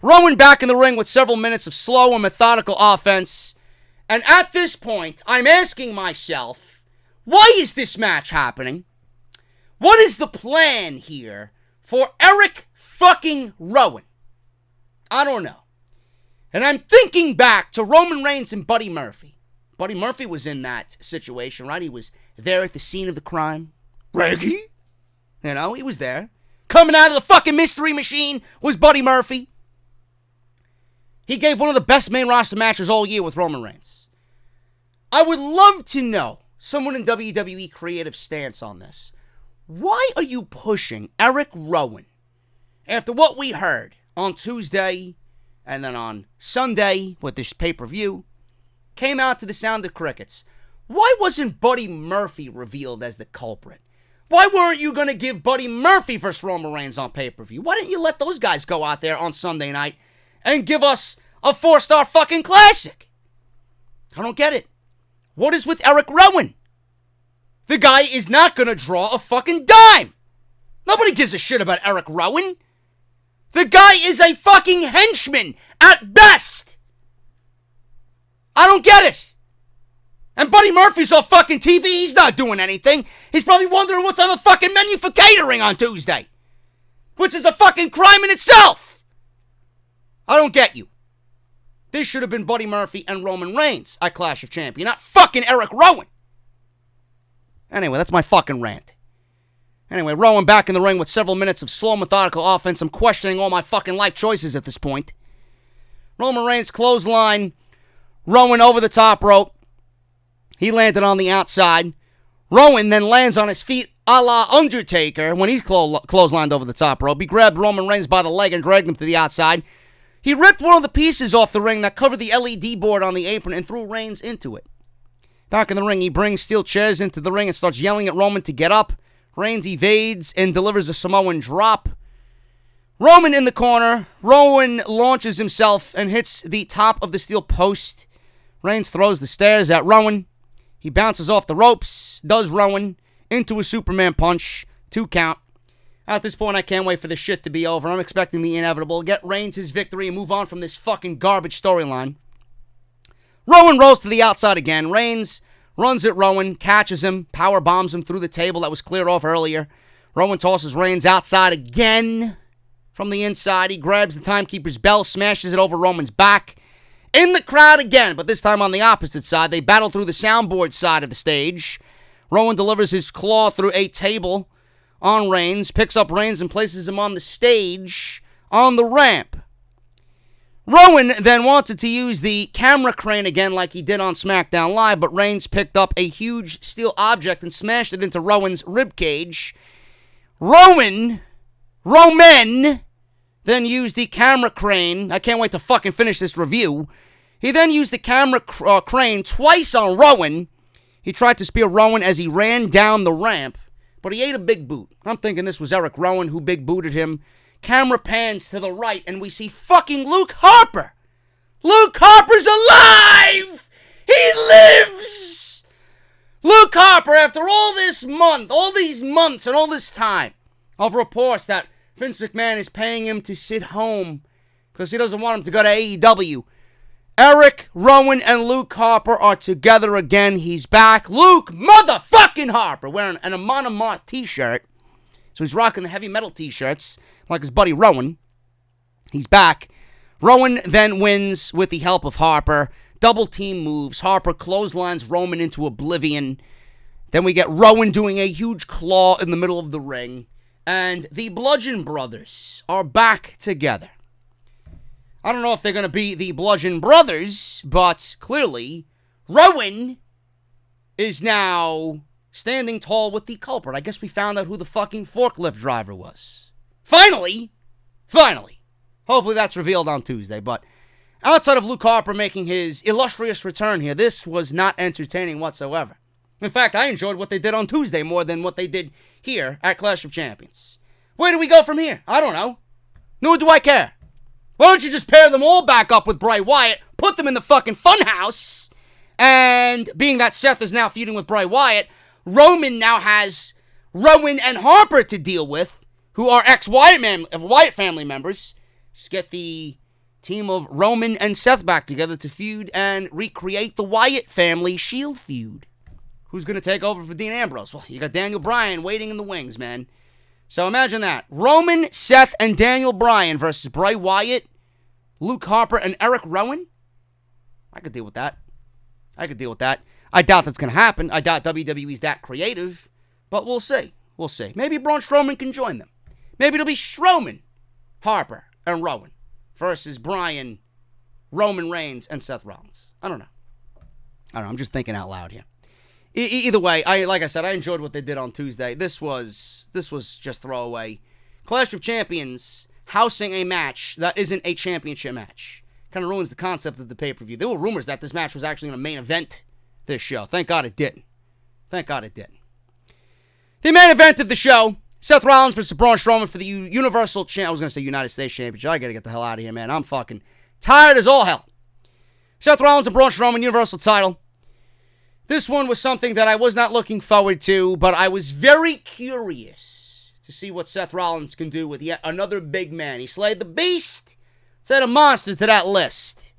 Rowan back in the ring with several minutes of slow and methodical offense. And at this point, I'm asking myself, why is this match happening? What is the plan here for Erick fucking Rowan? I don't know. And I'm thinking back to Roman Reigns and Buddy Murphy. Buddy Murphy was in that situation, right? He was there at the scene of the crime. Reggie? You know, he was there. Coming out of the fucking mystery machine was Buddy Murphy. He gave one of the best main roster matches all year with Roman Reigns. I would love to know someone in WWE creative stance on this. Why are you pushing Erick Rowan after what we heard on Tuesday and then on Sunday with this pay-per-view? Came out to the sound of crickets. Why wasn't Buddy Murphy revealed as the culprit? Why weren't you going to give Buddy Murphy versus Roman Reigns on pay-per-view? Why didn't you let those guys go out there on Sunday night and give us a 4-star fucking classic? I don't get it. What is with Erick Rowan? The guy is not going to draw a fucking dime. Nobody gives a shit about Erick Rowan. The guy is a fucking henchman at best. I don't get it. And Buddy Murphy's on fucking TV. He's not doing anything. He's probably wondering what's on the fucking menu for catering on Tuesday. Which is a fucking crime in itself. I don't get you. This should have been Buddy Murphy and Roman Reigns at Clash of Champions, not fucking Erick Rowan. Anyway, that's my fucking rant. Anyway, Rowan back in the ring with several minutes of slow, methodical offense. I'm questioning all my fucking life choices at this point. Roman Reigns clothesline. Rowan over the top rope. He landed on the outside. Rowan then lands on his feet a la Undertaker when he's clotheslined over the top rope. He grabbed Roman Reigns by the leg and dragged him to the outside. He ripped one of the pieces off the ring that covered the LED board on the apron and threw Reigns into it. Back in the ring, he brings steel chairs into the ring and starts yelling at Roman to get up. Reigns evades and delivers a Samoan drop. Roman in the corner. Rowan launches himself and hits the top of the steel post. Reigns throws the stairs at Rowan. He bounces off the ropes, does Rowan into a Superman punch, 2 count. At this point, I can't wait for this shit to be over. I'm expecting the inevitable. Get Reigns his victory and move on from this fucking garbage storyline. Rowan rolls to the outside again. Reigns runs at Rowan, catches him, power bombs him through the table that was cleared off earlier. Rowan tosses Reigns outside again from the inside. He grabs the timekeeper's bell, smashes it over Roman's back. In the crowd again, but this time on the opposite side. They battle through the soundboard side of the stage. Rowan delivers his claw through a table on Reigns, picks up Reigns and places him on the stage on the ramp. Rowan then wanted to use the camera crane again like he did on SmackDown Live, but Reigns picked up a huge steel object and smashed it into Rowan's ribcage. Roman then used the camera crane. I can't wait to fucking finish this review. He then used the camera crane twice on Rowan. He tried to spear Rowan as he ran down the ramp, but he ate a big boot. I'm thinking this was Erick Rowan who big booted him. Camera pans to the right, and we see fucking Luke Harper. Luke Harper's alive! He lives! Luke Harper, after all these months, and all this time of reports that Vince McMahon is paying him to sit home because he doesn't want him to go to AEW. Erick Rowan and Luke Harper are together again. He's back. Luke motherfucking Harper wearing an Amon Amarth t-shirt. So he's rocking the heavy metal t-shirts like his buddy Rowan. He's back. Rowan then wins with the help of Harper. Double team moves. Harper clotheslines Roman into oblivion. Then we get Rowan doing a huge claw in the middle of the ring. And the Bludgeon Brothers are back together. I don't know if they're going to be the Bludgeon Brothers, but clearly, Rowan is now standing tall with the culprit. I guess we found out who the fucking forklift driver was. Finally! Hopefully that's revealed on Tuesday, but outside of Luke Harper making his illustrious return here, this was not entertaining whatsoever. In fact, I enjoyed what they did on Tuesday more than what they did here at Clash of Champions. Where do we go from here? I don't know. Nor do I care. Why don't you just pair them all back up with Bray Wyatt, put them in the fucking funhouse, and being that Seth is now feuding with Bray Wyatt, Roman now has Rowan and Harper to deal with, who are Wyatt family members. Just get the team of Roman and Seth back together to feud and recreate the Wyatt family Shield feud. Who's going to take over for Dean Ambrose? Well, you got Daniel Bryan waiting in the wings, man. So imagine that. Roman, Seth, and Daniel Bryan versus Bray Wyatt, Luke Harper, and Erick Rowan. I could deal with that. I doubt that's going to happen. I doubt WWE's that creative. But we'll see. Maybe Braun Strowman can join them. Maybe it'll be Strowman, Harper, and Rowan versus Bryan, Roman Reigns, and Seth Rollins. I don't know. I'm just thinking out loud here. Either way, like I said, I enjoyed what they did on Tuesday. This was just throwaway. Clash of Champions housing a match that isn't a championship match. Kind of ruins the concept of the pay-per-view. There were rumors that this match was actually going to main event this show. Thank God it didn't. The main event of the show, Seth Rollins versus Braun Strowman for the Universal I was going to say United States Championship. I got to get the hell out of here, man. I'm fucking tired as all hell. Seth Rollins and Braun Strowman, Universal title. This one was something that I was not looking forward to, but I was very curious to see what Seth Rollins can do with yet another big man. He slayed the beast. Let's add a monster to that list.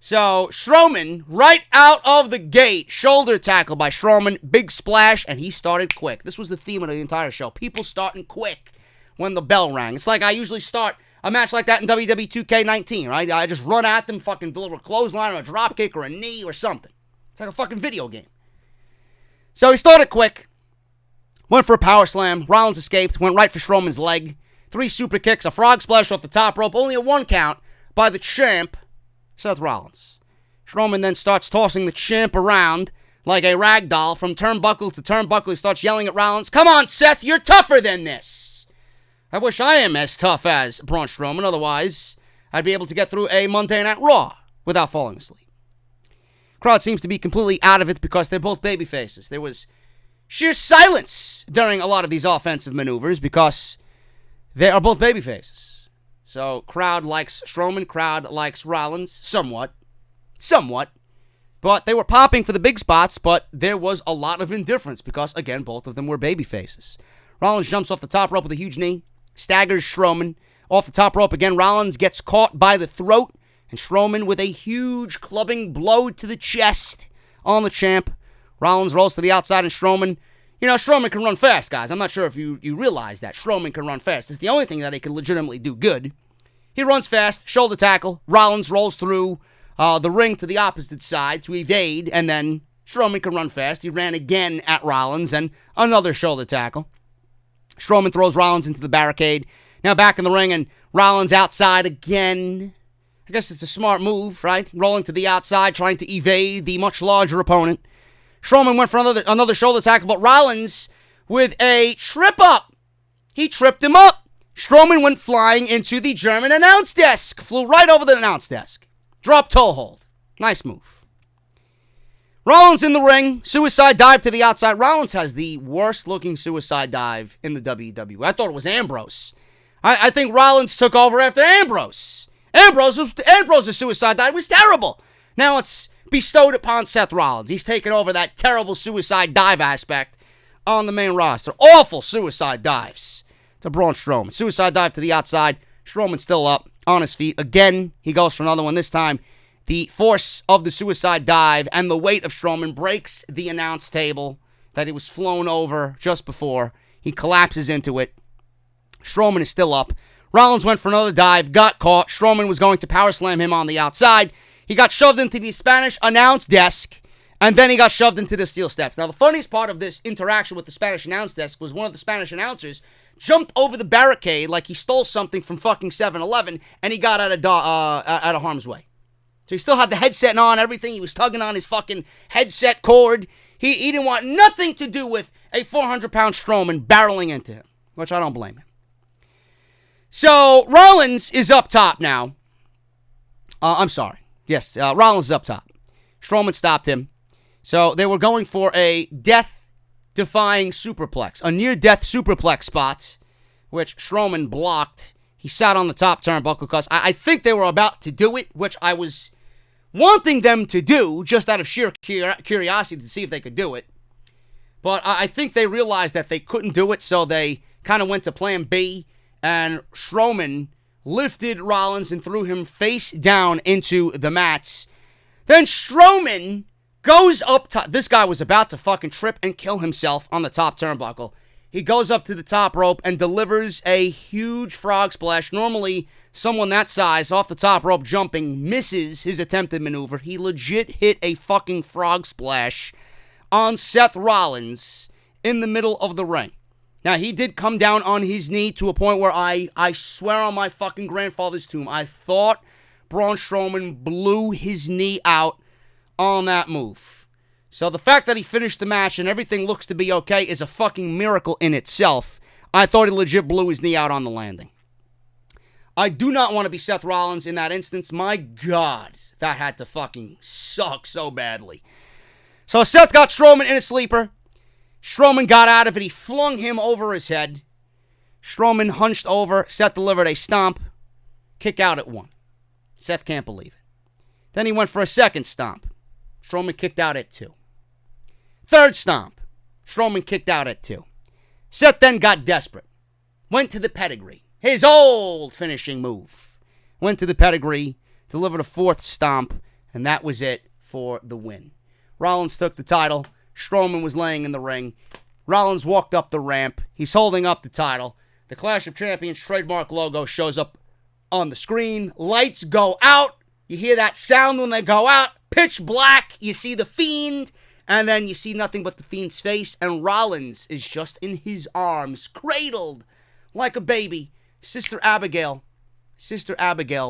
So, Strowman, right out of the gate, shoulder tackle by Strowman, big splash, and he started quick. This was the theme of the entire show. People starting quick when the bell rang. It's like I usually start a match like that in WWE 2K19, right? I just run at them, fucking deliver a clothesline or a dropkick or a knee or something. It's like a fucking video game. So he started quick. Went for a power slam. Rollins escaped. Went right for Strowman's leg. 3 super kicks, a frog splash off the top rope. Only a 1 count by the champ, Seth Rollins. Strowman then starts tossing the champ around like a rag doll from turnbuckle to turnbuckle. He starts yelling at Rollins, "Come on, Seth, you're tougher than this." I wish I am as tough as Braun Strowman. Otherwise, I'd be able to get through a Monday Night Raw without falling asleep. Crowd seems to be completely out of it because they're both babyfaces. There was sheer silence during a lot of these offensive maneuvers because they are both babyfaces. So, crowd likes Strowman, crowd likes Rollins, somewhat. But they were popping for the big spots, but there was a lot of indifference because, again, both of them were babyfaces. Rollins jumps off the top rope with a huge knee, staggers Strowman. Off the top rope again, Rollins gets caught by the throat, and Strowman with a huge clubbing blow to the chest on the champ. Rollins rolls to the outside, and Strowman, Strowman can run fast, guys. I'm not sure if you realize that. Strowman can run fast. It's the only thing that he can legitimately do good. He runs fast, shoulder tackle. Rollins rolls through the ring to the opposite side to evade, and then Strowman can run fast. He ran again at Rollins, and another shoulder tackle. Strowman throws Rollins into the barricade. Now back in the ring, and Rollins outside again. I guess it's a smart move, right? Rolling to the outside, trying to evade the much larger opponent. Strowman went for another shoulder tackle, but Rollins with a trip up. He tripped him up. Strowman went flying into the German announce desk. Flew right over the announce desk. Drop toe hold. Nice move. Rollins in the ring. Suicide dive to the outside. Rollins has the worst looking suicide dive in the WWE. I thought it was Ambrose. I think Rollins took over after Ambrose. Ambrose's suicide dive was terrible. Now it's bestowed upon Seth Rollins. He's taken over that terrible suicide dive aspect on the main roster. Awful suicide dives to Braun Strowman. Suicide dive to the outside. Strowman's still up on his feet. Again, he goes for another one. This time, the force of the suicide dive and the weight of Strowman breaks the announce table that he was flown over just before. He collapses into it. Strowman is still up. Rollins went for another dive, got caught. Strowman was going to power slam him on the outside. He got shoved into the Spanish announce desk, and then he got shoved into the steel steps. Now, the funniest part of this interaction with the Spanish announce desk was one of the Spanish announcers jumped over the barricade like he stole something from fucking 7-Eleven, and he got out of harm's way. So he still had the headset on, everything. He was tugging on his fucking headset cord. He didn't want nothing to do with a 400-pound Strowman barreling into him, which I don't blame him. So, Rollins is up top now. I'm sorry. Yes, Rollins is up top. Strowman stopped him. So, they were going for a death-defying superplex, a near-death superplex spot, which Strowman blocked. He sat on the top turnbuckle because I think they were about to do it, which I was wanting them to do, just out of sheer curiosity to see if they could do it. But I think they realized that they couldn't do it, so they kind of went to plan B. And Strowman lifted Rollins and threw him face down into the mats. Then Strowman goes up top. This guy was about to fucking trip and kill himself on the top turnbuckle. He goes up to the top rope and delivers a huge frog splash. Normally, someone that size off the top rope jumping misses his attempted maneuver. He legit hit a fucking frog splash on Seth Rollins in the middle of the ring. Now, he did come down on his knee to a point where I swear on my fucking grandfather's tomb, I thought Braun Strowman blew his knee out on that move. So the fact that he finished the match and everything looks to be okay is a fucking miracle in itself. I thought he legit blew his knee out on the landing. I do not want to be Seth Rollins in that instance. My God, that had to fucking suck so badly. So Seth got Strowman in a sleeper. Strowman got out of it. He flung him over his head. Strowman hunched over. Seth delivered a stomp. Kick out at 1. Seth can't believe it. Then he went for a second stomp. Strowman kicked out at 2. Third stomp. Strowman kicked out at 2. Seth then got desperate. Went to the pedigree. His old finishing move. Went to the pedigree. Delivered a 4th stomp. And that was it for the win. Rollins took the title. Strowman was laying in the ring. Rollins walked up the ramp. He's holding up the title. The Clash of Champions trademark logo shows up on the screen. Lights go out. You hear that sound when they go out. Pitch black. You see the Fiend And then you see nothing but the Fiend's face, and Rollins is just in his arms, cradled like a baby. Sister Abigail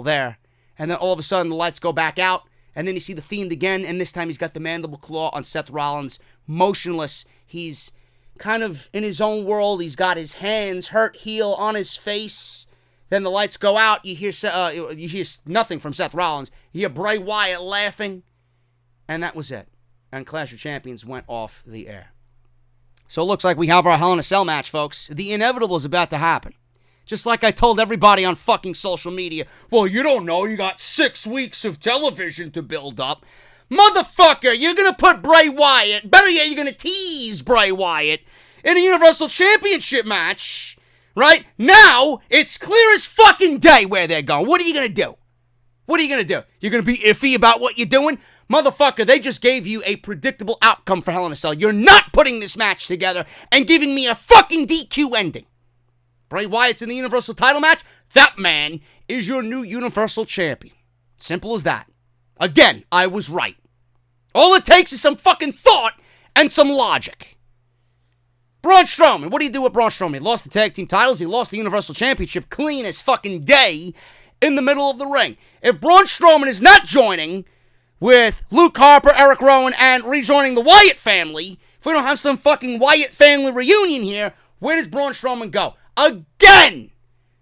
there. And then all of a sudden the lights go back out, and then you see the Fiend again, and this time he's got the mandible claw on Seth Rollins, motionless. He's kind of in his own world. He's got his hands hurt heel on his face. Then the lights go out. You hear nothing from Seth Rollins. You hear Bray Wyatt laughing, and that was it. And Clash of Champions went off the air. So it looks like we have our Hell in a Cell match, folks. The inevitable is about to happen. Just like I told everybody on fucking social media, well, you don't know, you got 6 weeks of television to build up. Motherfucker, you're going to put Bray Wyatt, better yet, you're going to tease Bray Wyatt in a Universal Championship match, right? Now, it's clear as fucking day where they're going. What are you going to do? What are you going to do? You're going to be iffy about what you're doing? Motherfucker, they just gave you a predictable outcome for Hell in a Cell. You're not putting this match together and giving me a fucking DQ ending. Bray Wyatt's in the Universal title match? That man is your new Universal Champion. Simple as that. Again, I was right. All it takes is some fucking thought and some logic. Braun Strowman. What do you do with Braun Strowman? He lost the tag team titles. He lost the Universal Championship clean as fucking day in the middle of the ring. If Braun Strowman is not joining with Luke Harper, Erick Rowan, and rejoining the Wyatt family, if we don't have some fucking Wyatt family reunion here, where does Braun Strowman go? Again!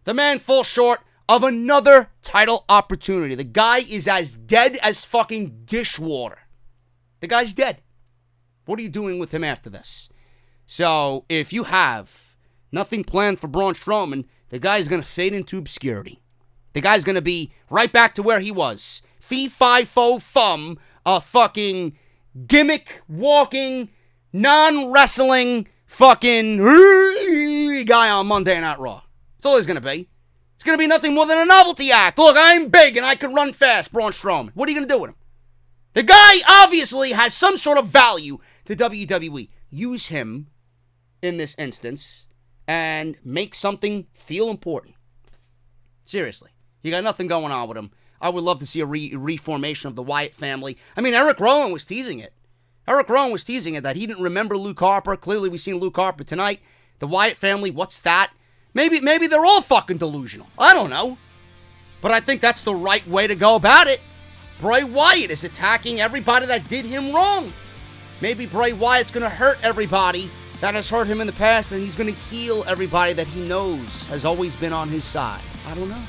The man falls short of another title opportunity. The guy is as dead as fucking dishwater. The guy's dead. What are you doing with him after this? So, if you have nothing planned for Braun Strowman, the guy's going to fade into obscurity. The guy's going to be right back to where he was. Fee-fi-fo-fum, a fucking gimmick-walking, non-wrestling, fucking guy on Monday Night Raw. That's all he's going to be. It's going to be nothing more than a novelty act. Look, I'm big and I can run fast, Braun Strowman. What are you going to do with him? The guy obviously has some sort of value to WWE. Use him in this instance and make something feel important. Seriously. You got nothing going on with him. I would love to see a reformation of the Wyatt family. I mean, Erick Rowan was teasing it. Erick Rowan was teasing it that he didn't remember Luke Harper. Clearly, we've seen Luke Harper tonight. The Wyatt family, what's that? Maybe they're all fucking delusional. I don't know. But I think that's the right way to go about it. Bray Wyatt is attacking everybody that did him wrong. Maybe Bray Wyatt's going to hurt everybody that has hurt him in the past, and he's going to heal everybody that he knows has always been on his side. I don't know.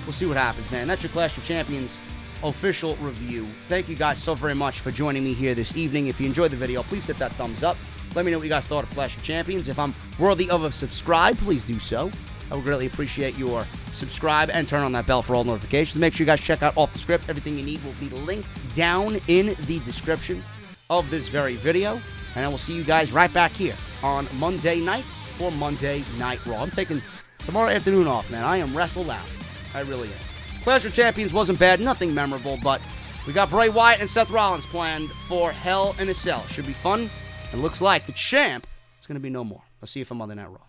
We'll see what happens, man. That's your Clash of Champions official review. Thank you guys so very much for joining me here this evening. If you enjoyed the video, please hit that thumbs up. Let me know what you guys thought of Clash of Champions. If I'm worthy of a subscribe, please do so. I would greatly appreciate your subscribe and turn on that bell for all notifications. Make sure you guys check out Off the Script. Everything you need will be linked down in the description of this very video. And I will see you guys right back here on Monday nights for Monday Night Raw. I'm taking tomorrow afternoon off, man. I am wrestled out. I really am. Clash of Champions wasn't bad, nothing memorable, but we got Bray Wyatt and Seth Rollins planned for Hell in a Cell. Should be fun. It looks like the champ is going to be no more. I'll see you for Monday Night Raw.